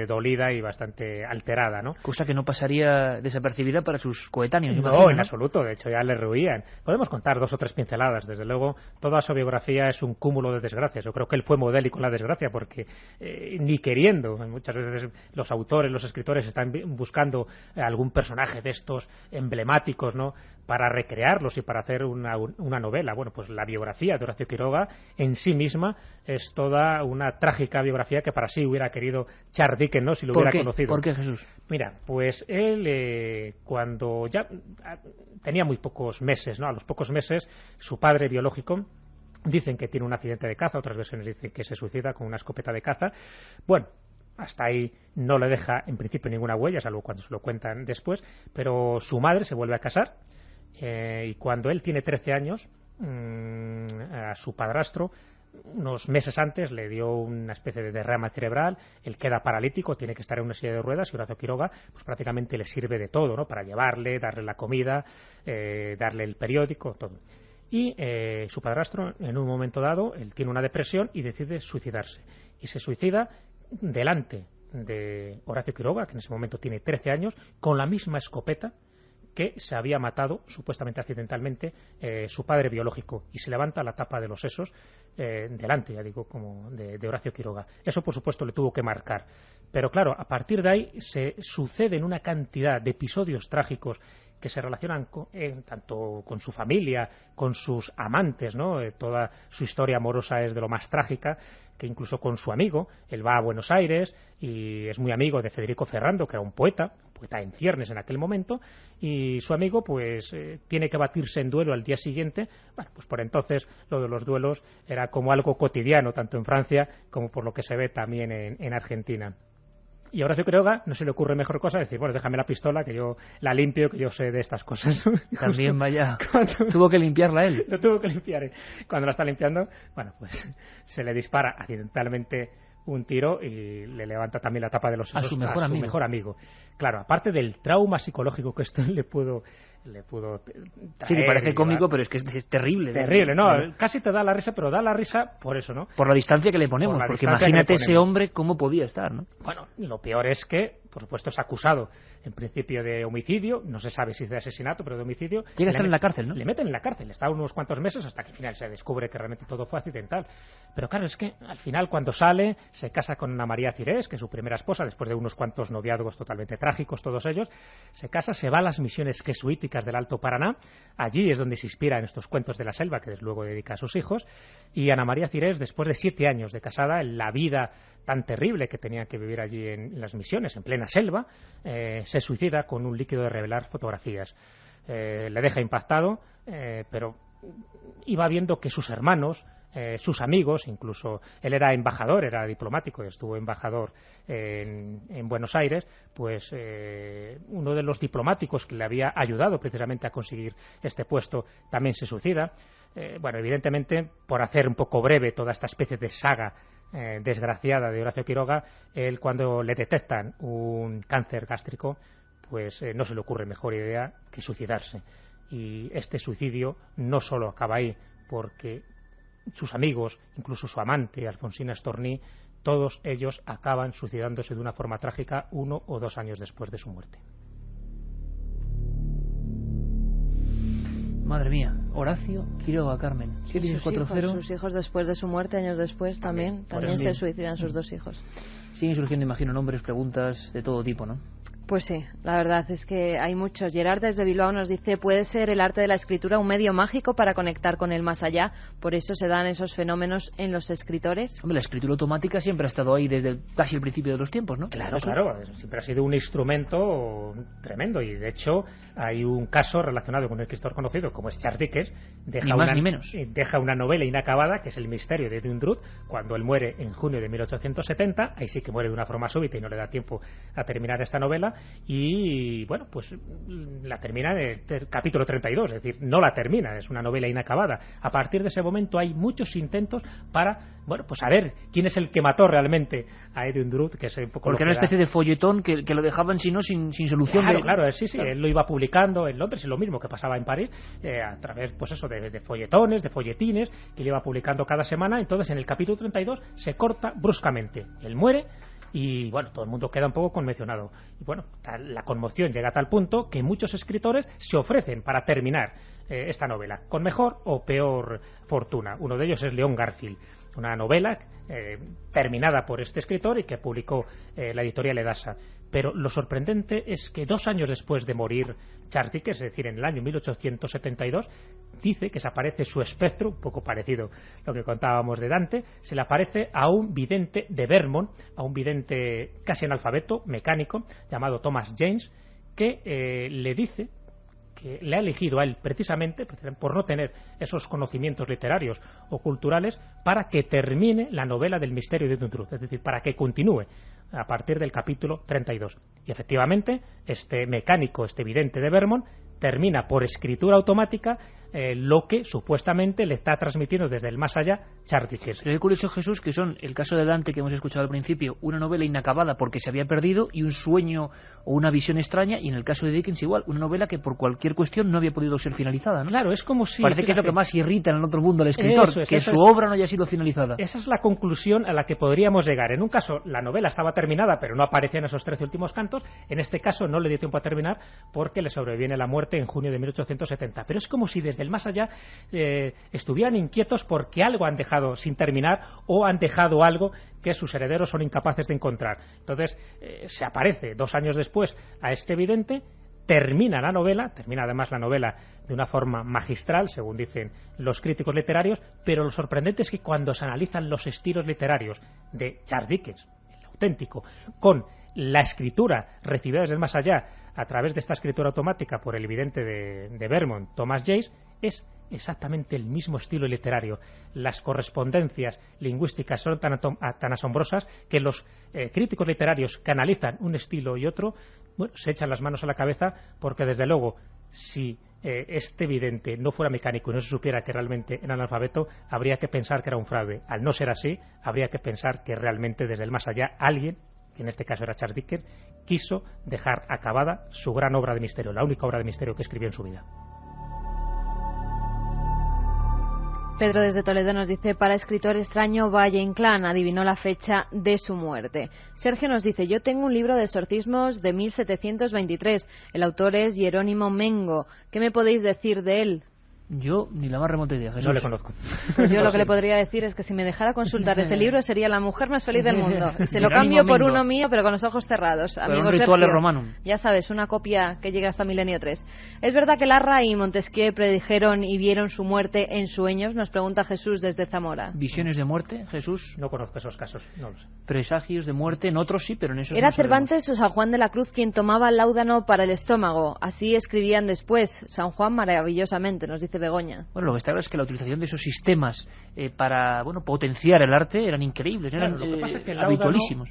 dolida y bastante alterada, ¿no? Cosa que no pasaría desapercibida para sus coetáneos. No, en absoluto, de hecho ya le rehuían. Podemos contar 2 o 3 pinceladas, desde luego toda su biografía es un cúmulo de desgracias. Yo creo que él fue modélico en la desgracia porque ni queriendo, muchas veces los autores, los escritores están buscando algún personaje de estos emblemáticos, ¿no?, para recrearlos y para hacer una novela. Bueno, pues la biografía de Horacio Quiroga en sí misma es toda una trágica biografía que para sí hubiera querido Charles Dickens, ¿no?, si lo hubiera conocido. ¿Por qué, Jesús? Mira, pues él cuando ya tenía muy pocos meses, ¿no?, a los pocos meses su padre biológico, dicen que tiene un accidente de caza, otras versiones dicen que se suicida con una escopeta de caza. Bueno, hasta ahí no le deja en principio ninguna huella, salvo cuando se lo cuentan después, pero su madre se vuelve a casar y cuando él tiene 13 años, a su padrastro, unos meses antes, le dio una especie de derrama cerebral, él queda paralítico, tiene que estar en una silla de ruedas y Horacio Quiroga pues prácticamente le sirve de todo, ¿no?, para llevarle, darle la comida, darle el periódico, todo. Y su padrastro, en un momento dado, él tiene una depresión y decide suicidarse. Y se suicida delante de Horacio Quiroga, que en ese momento tiene 13 años, con la misma escopeta que se había matado, supuestamente accidentalmente, su padre biológico, y se levanta la tapa de los sesos delante, ya digo, como de Horacio Quiroga. Eso, por supuesto, le tuvo que marcar. Pero claro, a partir de ahí se suceden una cantidad de episodios trágicos que se relacionan tanto con su familia, con sus amantes, ¿no? Toda su historia amorosa es de lo más trágica, que incluso con su amigo, él va a Buenos Aires y es muy amigo de Federico Ferrando, que era un poeta en ciernes en aquel momento, y su amigo pues tiene que batirse en duelo al día siguiente. Bueno, pues por entonces lo de los duelos era como algo cotidiano, tanto en Francia como por lo que se ve también en Argentina. Y a Horacio Quiroga no se le ocurre mejor cosa decir, bueno, déjame la pistola, que yo la limpio, que yo sé de estas cosas. También, vaya, tuvo que limpiarla él. Lo tuvo que limpiar. Cuando la está limpiando, bueno, pues se le dispara accidentalmente un tiro y le levanta también la tapa de los sesos a su mejor amigo. Claro, aparte del trauma psicológico que esto le pudo traer, sí, que parece cómico, pero es que es terrible. Terrible, ¿no? Casi te da la risa, pero da la risa por eso, ¿no? Por la distancia que le ponemos, porque imagínate ese hombre cómo podía estar, ¿no? Bueno, lo peor es que, por supuesto, es acusado en principio de homicidio, no se sabe si es de asesinato, pero de homicidio. Llega a estar en la cárcel, ¿no? Le meten en la cárcel, está unos cuantos meses hasta que al final se descubre que realmente todo fue accidental. Pero claro, es que al final cuando sale, se casa con Ana María Cirés, que es su primera esposa, después de unos cuantos noviazgos totalmente trágicos, todos ellos, se casa, se va a las misiones jesuíticas del Alto Paraná, allí es donde se inspira en estos cuentos de la selva, que desde luego dedica a sus hijos, y Ana María Cirés, después de 7 años de casada, en la vida tan terrible que tenía que vivir allí en las misiones, en plena selva, se suicida con un líquido de revelar fotografías. Le deja impactado, pero iba viendo que sus hermanos, sus amigos, incluso él era embajador, era diplomático, estuvo embajador en Buenos Aires, pues uno de los diplomáticos que le había ayudado precisamente a conseguir este puesto también se suicida. Bueno, evidentemente, por hacer un poco breve toda esta especie de saga desgraciada de Horacio Quiroga, él cuando le detectan un cáncer gástrico, pues no se le ocurre mejor idea que suicidarse. Y este suicidio no solo acaba ahí, porque sus amigos, incluso su amante, Alfonsina Storni, todos ellos acaban suicidándose de una forma trágica 1 o 2 años después de su muerte. Madre mía, Horacio Quiroga, Carmen. 7640. Sus hijos después de su muerte, años después, también se suicidan sus dos hijos. Siguen surgiendo, imagino, nombres, preguntas de todo tipo, ¿no? Pues sí, la verdad es que hay muchos. Gerard desde Bilbao nos dice: ¿puede ser el arte de la escritura un medio mágico para conectar con el más allá? ¿Por eso se dan esos fenómenos en los escritores? Hombre, la escritura automática siempre ha estado ahí desde casi el principio de los tiempos, ¿no? Claro, siempre ha sido un instrumento tremendo, y de hecho hay un caso relacionado con un escritor conocido como es Charles Dickens. Ni más ni menos. Deja una novela inacabada que es El misterio de Edwin Drood, cuando él muere en junio de 1870. Ahí sí que muere de una forma súbita y no le da tiempo a terminar esta novela. Y bueno, pues la termina en el capítulo 32, es decir, no la termina, es una novela inacabada. A partir de ese momento hay muchos intentos para, bueno, pues saber quién es el que mató realmente a Edwin Drood, que es un poco porque era una especie de folletón que lo dejaban sin solución. Claro, sí, él lo iba publicando en Londres, es lo mismo que pasaba en París, a través, pues eso, de folletones, de folletines, que le iba publicando cada semana. Entonces en el capítulo 32 se corta bruscamente, él muere. Y bueno, todo el mundo queda un poco conmocionado. Y bueno, la conmoción llega a tal punto que muchos escritores se ofrecen para terminar esta novela, con mejor o peor fortuna. Uno de ellos es León Garfield, una novela terminada por este escritor y que publicó la editorial Edasa. Pero lo sorprendente es que 2 años después de morir Charles Dickens, es decir, en el año 1872, dice que se aparece su espectro, un poco parecido a lo que contábamos de Dante, se le aparece a un vidente de Vermont, a un vidente casi analfabeto, mecánico, llamado Thomas James, que le dice que le ha elegido a él precisamente por no tener esos conocimientos literarios o culturales para que termine la novela del misterio de Edwin Drood, es decir, para que continúe a partir del capítulo 32. Y efectivamente, este mecánico, este vidente de Vermont, termina por escritura automática lo que supuestamente le está transmitiendo desde el más allá Charles Dickens. Pero es curioso, Jesús, que son el caso de Dante que hemos escuchado al principio, una novela inacabada porque se había perdido y un sueño o una visión extraña, y en el caso de Dickens igual, una novela que por cualquier cuestión no había podido ser finalizada, ¿no? Claro, es como si... Parece que es lo que más irrita en el otro mundo al escritor, que su obra no haya sido finalizada. Esa es la conclusión a la que podríamos llegar. En un caso, la novela estaba terminada, pero no aparecían esos 13 últimos cantos. En este caso no le dio tiempo a terminar porque le sobreviene la muerte en junio de 1870. Pero es como si desde el más allá estuvieran inquietos porque algo han dejado sin terminar o han dejado algo que sus herederos son incapaces de encontrar. Entonces se aparece 2 años después a este vidente, termina la novela, termina además la novela de una forma magistral, según dicen los críticos literarios, pero lo sorprendente es que cuando se analizan los estilos literarios de Charles Dickens, el auténtico, con la escritura recibida desde el más allá a través de esta escritura automática por el vidente de Vermont, Thomas James, es exactamente el mismo estilo literario. Las correspondencias lingüísticas son tan asombrosas que los críticos literarios que analizan un estilo y otro, bueno, se echan las manos a la cabeza, porque desde luego si este vidente no fuera mecánico y no se supiera que realmente era analfabeto, habría que pensar que era un fraude. Al no ser así, habría que pensar que realmente desde el más allá alguien, que en este caso era Charles Dickens, quiso dejar acabada su gran obra de misterio, la única obra de misterio que escribió en su vida. Pedro desde Toledo nos dice: para escritor extraño, Valle Inclán adivinó la fecha de su muerte. Sergio nos dice: yo tengo un libro de exorcismos de 1723. El autor es Jerónimo Mengo. ¿Qué me podéis decir de él? Yo ni la más remota idea, Jesús. No le conozco. Pues yo lo que le podría decir es que si me dejara consultar ese libro sería la mujer más feliz del mundo. Se lo cambio por uno mío, pero con los ojos cerrados. Amigo Sergio, ya sabes, una copia que llega hasta Milenio 3. ¿Es verdad que Larra y Montesquieu predijeron y vieron su muerte en sueños? Nos pregunta Jesús desde Zamora. ¿Visiones de muerte, Jesús? No conozco esos casos, no lo sé. Presagios de muerte, en otros sí, pero en esos ¿Era no Cervantes o San Juan de la Cruz quien tomaba láudano para el estómago? Así escribían después. San Juan maravillosamente, nos dice Begoña. Bueno, lo que está claro es que la utilización de esos sistemas para potenciar el arte eran increíbles, eran lo que pasa es que el habitualísimos.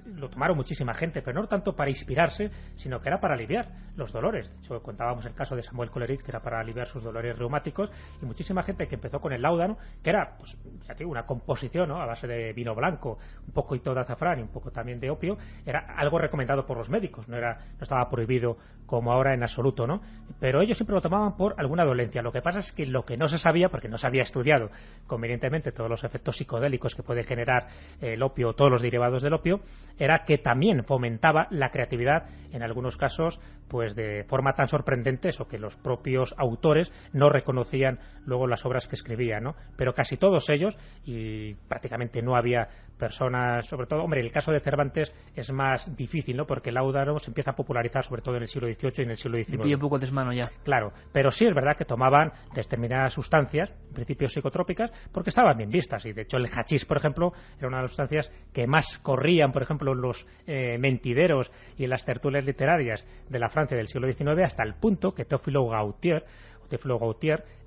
Lo tomaron muchísima gente, pero no tanto para inspirarse, sino que era para aliviar los dolores. De hecho, contábamos el caso de Samuel Coleridge, que era para aliviar sus dolores reumáticos, y muchísima gente que empezó con el láudano, que era, pues, ya te digo, una composición, ¿no?, a base de vino blanco, un poquito de azafrán y un poco también de opio. Era algo recomendado por los médicos, no estaba prohibido como ahora en absoluto, ¿no? Pero ellos siempre lo tomaban por alguna dolencia. Lo que pasa es que lo que no se sabía, porque no se había estudiado convenientemente todos los efectos psicodélicos que puede generar el opio o todos los derivados del opio, era que también fomentaba la creatividad, en algunos casos, pues de forma tan sorprendente, eso que los propios autores no reconocían luego las obras que escribían, ¿no? Pero casi todos ellos, y prácticamente no había personas, sobre todo, hombre, el caso de Cervantes es más difícil, ¿no? Porque el láudano se empieza a popularizar sobre todo en el siglo XVIII y en el siglo XIX. Me pillo un poco desmano ya. Claro, pero sí es verdad que tomaban determinadas sustancias, en principio psicotrópicas, porque estaban bien vistas, y de hecho el hachís, por ejemplo, era una de las sustancias que más corrían, por ejemplo, en los mentideros y en las tertulias literarias de la Francia del siglo XIX, hasta el punto que Théophile Gautier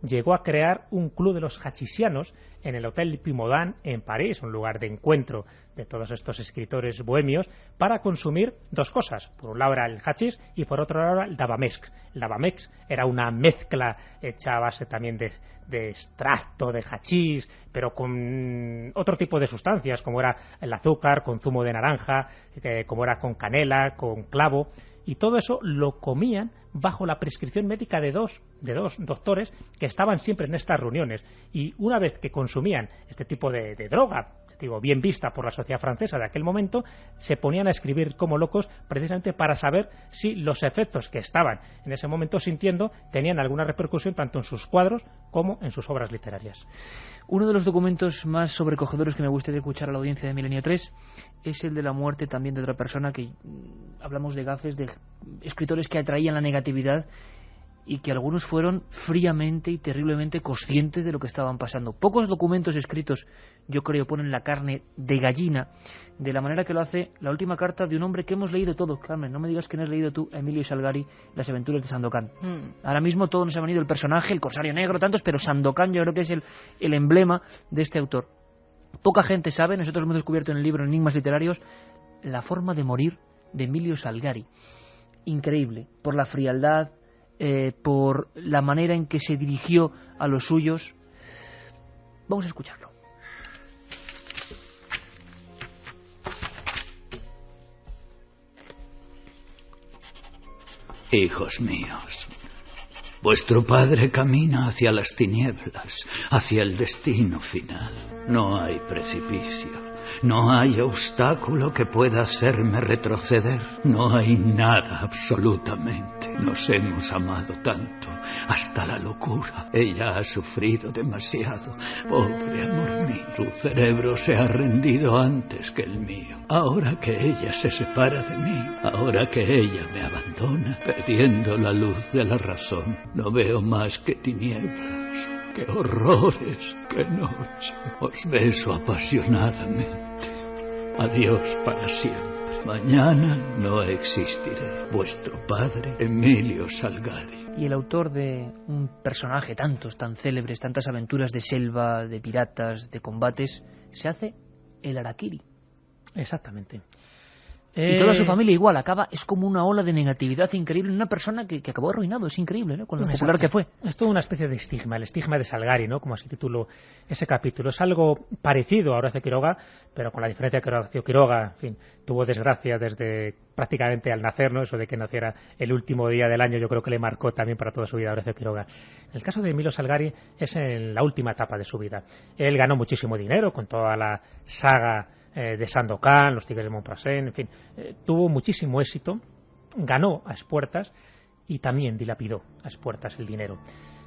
llegó a crear un club de los hachisianos en el Hotel Pimodan en París, un lugar de encuentro de todos estos escritores bohemios, para consumir dos cosas. Por un lado era el hachís y por otro lado era el davamex. El davamex era una mezcla hecha a base también de extracto de hachís, pero con otro tipo de sustancias, como era el azúcar, con zumo de naranja, como era con canela, con clavo, y todo eso lo comían bajo la prescripción médica de dos doctores que estaban siempre en estas reuniones, y una vez que consumían este tipo de droga, digo, bien vista por la sociedad francesa de aquel momento, se ponían a escribir como locos precisamente para saber si los efectos que estaban en ese momento sintiendo tenían alguna repercusión tanto en sus cuadros como en sus obras literarias. Uno de los documentos más sobrecogedores que me gustaría escuchar a la audiencia de Milenio 3 es el de la muerte también de otra persona, que hablamos de gafes, de escritores que atraían la negatividad y que algunos fueron fríamente y terriblemente conscientes de lo que estaban pasando. Pocos documentos escritos, yo creo, ponen la carne de gallina de la manera que lo hace la última carta de un hombre que hemos leído todos. Carmen, no me digas que no has leído tú Emilio Salgari, Las aventuras de Sandokan. Ahora mismo todos nos ha venido el personaje, el corsario negro, tantos, pero Sandokan yo creo que es el emblema de este autor. Poca gente sabe, nosotros hemos descubierto en el libro Enigmas Literarios, la forma de morir de Emilio Salgari. Increíble, por la frialdad, por la manera en que se dirigió a los suyos. Vamos a escucharlo. Hijos míos, vuestro padre camina hacia las tinieblas, hacia el destino final. No hay precipicio. No hay obstáculo que pueda hacerme retroceder. No hay nada, absolutamente. Nos hemos amado tanto, hasta la locura. Ella ha sufrido demasiado. Pobre amor mío. Su cerebro se ha rendido antes que el mío. Ahora que ella se separa de mí, ahora que ella me abandona, perdiendo la luz de la razón, no veo más que tinieblas. ¡Qué horrores! ¡Qué noche! Os beso apasionadamente. Adiós para siempre. Mañana no existiré. Vuestro padre, Emilio Salgari. Y el autor de un personaje tantos, tan célebres, tantas aventuras de selva, de piratas, de combates, se hace el harakiri. Exactamente. Y toda su familia igual, acaba, es como una ola de negatividad increíble en una persona que acabó arruinado, es increíble, ¿no? Con lo popular que fue. Es toda una especie de estigma, el estigma de Salgari, ¿no? Como así tituló ese capítulo. Es algo parecido a Horacio Quiroga, pero con la diferencia que Horacio Quiroga, en fin, tuvo desgracia desde prácticamente al nacer, ¿no? Eso de que naciera el último día del año, yo creo que le marcó también para toda su vida a Horacio Quiroga. El caso de Emilio Salgari es en la última etapa de su vida. Él ganó muchísimo dinero con toda la saga de Sandokan, Los Tigres de Montparnasse, en fin, tuvo muchísimo éxito, ganó a espuertas y también dilapidó a espuertas el dinero.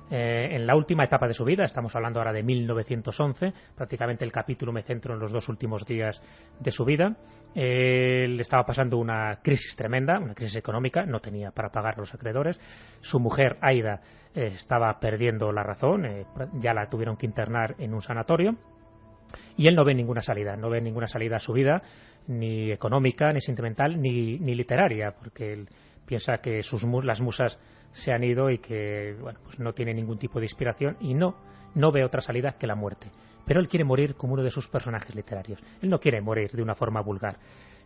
En la última etapa de su vida, estamos hablando ahora de 1911, prácticamente el capítulo me centro en los dos últimos días de su vida. Él estaba pasando una crisis tremenda, una crisis económica, no tenía para pagar a los acreedores. Su mujer, Aida, estaba perdiendo la razón, ya la tuvieron que internar en un sanatorio. Y él no ve ninguna salida a su vida, ni económica, ni sentimental, ni literaria, porque él piensa que las musas se han ido y que bueno, pues no tiene ningún tipo de inspiración y no ve otra salida que la muerte. Pero él quiere morir como uno de sus personajes literarios. Él no quiere morir de una forma vulgar.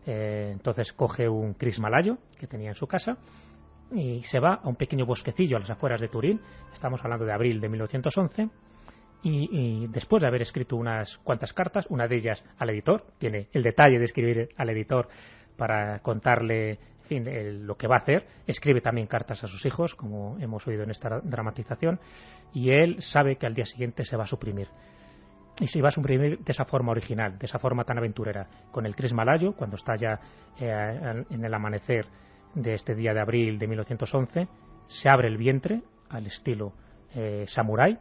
Entonces coge un crismalayo que tenía en su casa y se va a un pequeño bosquecillo a las afueras de Turín. Estamos hablando de abril de 1911. Y después de haber escrito unas cuantas cartas, una de ellas al editor, tiene el detalle de escribir al editor para contarle, en fin, lo que va a hacer. Escribe también cartas a sus hijos, como hemos oído en esta dramatización, y él sabe que al día siguiente se va a suprimir. Y se va a suprimir de esa forma original, de esa forma tan aventurera, con el Cris Malayo, cuando está ya en el amanecer de este día de abril de 1911, se abre el vientre al estilo samurái,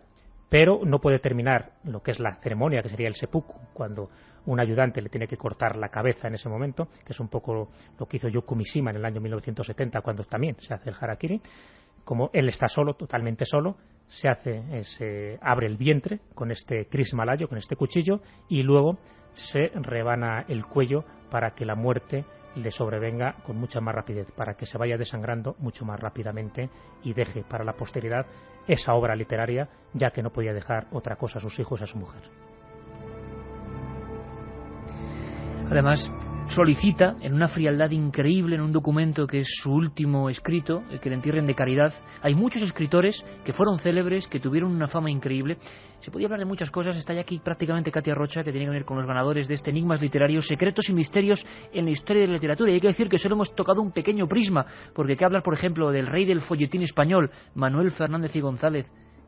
pero no puede terminar lo que es la ceremonia, que sería el seppuku, cuando un ayudante le tiene que cortar la cabeza en ese momento, que es un poco lo que hizo Yoko Mishima en el año 1970, cuando también se hace el harakiri. Como él está solo, totalmente solo, se abre el vientre con este Cris Malayo, con este cuchillo, y luego se rebana el cuello para que la muerte le sobrevenga con mucha más rapidez, para que se vaya desangrando mucho más rápidamente y deje para la posteridad esa obra literaria, ya que no podía dejar otra cosa a sus hijos y a su mujer. Además, solicita, en una frialdad increíble, en un documento que es su último escrito, que le entierren de caridad. Hay muchos escritores que fueron célebres, que tuvieron una fama increíble. Se podía hablar de muchas cosas. Está ya aquí prácticamente Katia Rocha, que tiene que ver con los ganadores de este Enigmas Literarios, Secretos y Misterios en la Historia de la Literatura. Y hay que decir que solo hemos tocado un pequeño prisma, porque hay que hablar, por ejemplo, del rey del folletín español, Manuel Fernández y González,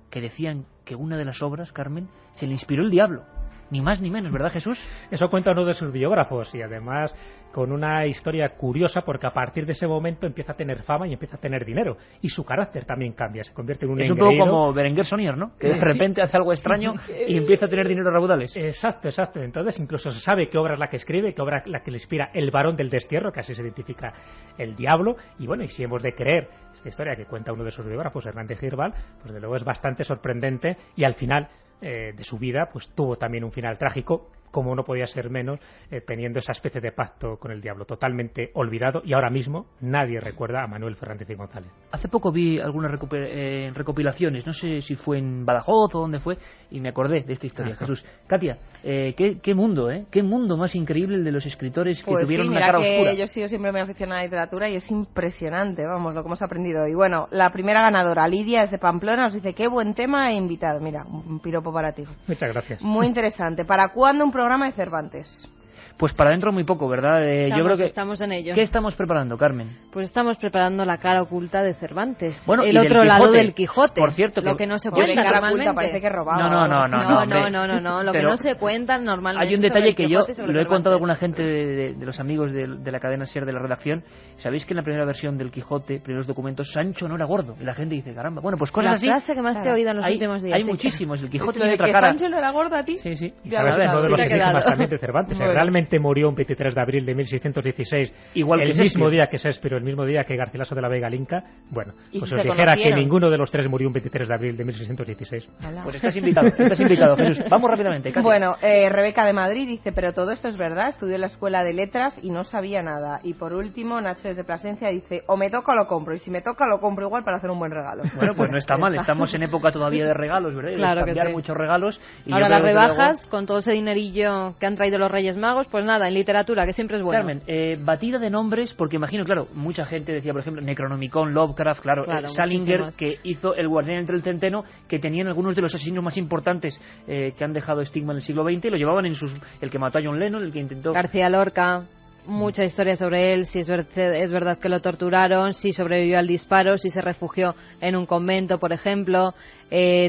que decían que una de las obras, Carmen, se le inspiró el diablo. Ni más ni menos, ¿verdad, Jesús? Eso cuenta uno de sus biógrafos, y además con una historia curiosa, porque a partir de ese momento empieza a tener fama y empieza a tener dinero, y su carácter también cambia, se convierte en un engreído. Es un poco como Berenguer Sonier, ¿no? Que de repente hace algo extraño y empieza a tener dinero a raudales. Exacto. Entonces incluso se sabe qué obra es la que escribe, qué obra es la que le inspira El varón del destierro, que así se identifica el diablo. Y bueno, y si hemos de creer esta historia que cuenta uno de sus biógrafos, Hernández Girbal, pues de luego es bastante sorprendente, y al final de su vida pues tuvo también un final trágico, como no podía ser menos, teniendo esa especie de pacto con el diablo, totalmente olvidado, y ahora mismo nadie recuerda a Manuel Fernández y González. Hace poco vi algunas recopilaciones, no sé si fue en Badajoz o dónde fue, y me acordé de esta historia. Jesús, Katia, qué mundo, qué mundo más increíble el de los escritores que tuvieron una cara oscura. Yo he sido siempre muy aficionada a la literatura y es impresionante, vamos, lo que hemos aprendido. Y bueno, la primera ganadora, Lidia, es de Pamplona, nos dice, qué buen tema e invitado. Mira, un piropo para ti. Muchas gracias. Muy interesante. ¿Para cuándo un programa de Cervantes? Pues para dentro muy poco, ¿verdad? Yo creo que estamos en ello. ¿Qué estamos preparando, Carmen? Pues estamos preparando la cara oculta de Cervantes. Bueno, el otro lado del Quijote. Por cierto, lo que no se cuenta cara normalmente. Oculta, parece que robaba. No. Lo que no se cuenta normalmente. Hay un detalle que yo lo he contado a alguna alguna gente de los amigos de la cadena SER de la redacción. Sabéis que en la primera versión del Quijote, primeros documentos, Sancho no era gordo. Y la gente dice, caramba, bueno, pues cosas así. La frase que más te he oído en los últimos días. Hay muchísimos. El Quijote tiene otra cara. ¿Sancho no era gordo a ti? Sí. Y sabes uno de los enigmas también de Cervantes. Bueno. Realmente murió un 23 de abril de 1616, igual que el mismo día que Shakespeare, el mismo día que Garcilaso de la Vega Linca. Bueno, pues os dijera que ninguno de los tres murió un 23 de abril de 1616. Pues estás invitado, Jesús. Vamos rápidamente, Katia. Bueno, Rebeca de Madrid dice, pero todo esto es verdad, estudió en la Escuela de Letras y no sabía nada. Y por último, Nacho desde Plasencia dice, o me toca o lo compro, y si me toca lo compro igual para hacer un buen regalo. Bueno, pues no está mal, estamos en época todavía de regalos, ¿verdad? Claro que sí. Muchos regalos. Y ahora las rebajas, con todo ese dinerillo que han traído los Reyes Magos, pues nada, en literatura, que siempre es bueno. Carmen, batida de nombres, porque imagino, claro, mucha gente decía, por ejemplo, Necronomicon, Lovecraft, claro Salinger, que hizo El guardián entre el centeno, que tenían algunos de los asesinos más importantes que han dejado estigma en el siglo XX, y lo llevaban en el que mató a John Lennon, el que intentó... García Lorca, mucha historia sobre él, si es verdad que lo torturaron, si sobrevivió al disparo, si se refugió en un convento, por ejemplo.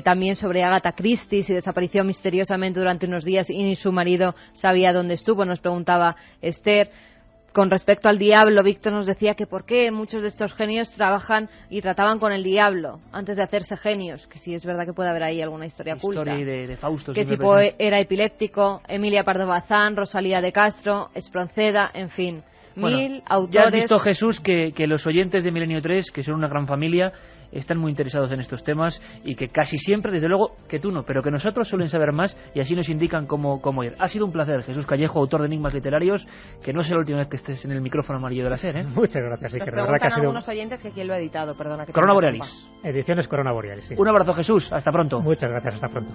También sobre Agatha Christie, si desapareció misteriosamente durante unos días y ni su marido sabía dónde estuvo, nos preguntaba Esther. Con respecto al diablo, Víctor nos decía que por qué muchos de estos genios trabajan y trataban con el diablo antes de hacerse genios, que sí es verdad que puede haber ahí alguna historia oculta. De Fausto. Que si Poe era epiléptico, Emilia Pardo Bazán, Rosalía de Castro, Espronceda, en fin, autores. Ya has visto, Jesús, que los oyentes de Milenio 3, que son una gran familia, están muy interesados en estos temas, y que casi siempre, desde luego, que tú no, pero que nosotros suelen saber más y así nos indican cómo ir. Ha sido un placer, Jesús Callejo, autor de Enigmas Literarios, que no es la última vez que estés en el micrófono amarillo de la SER, ¿eh? Muchas gracias. Nos preguntan algunos oyentes que quién lo ha editado, perdona. Corona Borealis. Ediciones Corona Borealis, sí. Un abrazo, Jesús, hasta pronto. Muchas gracias, hasta pronto.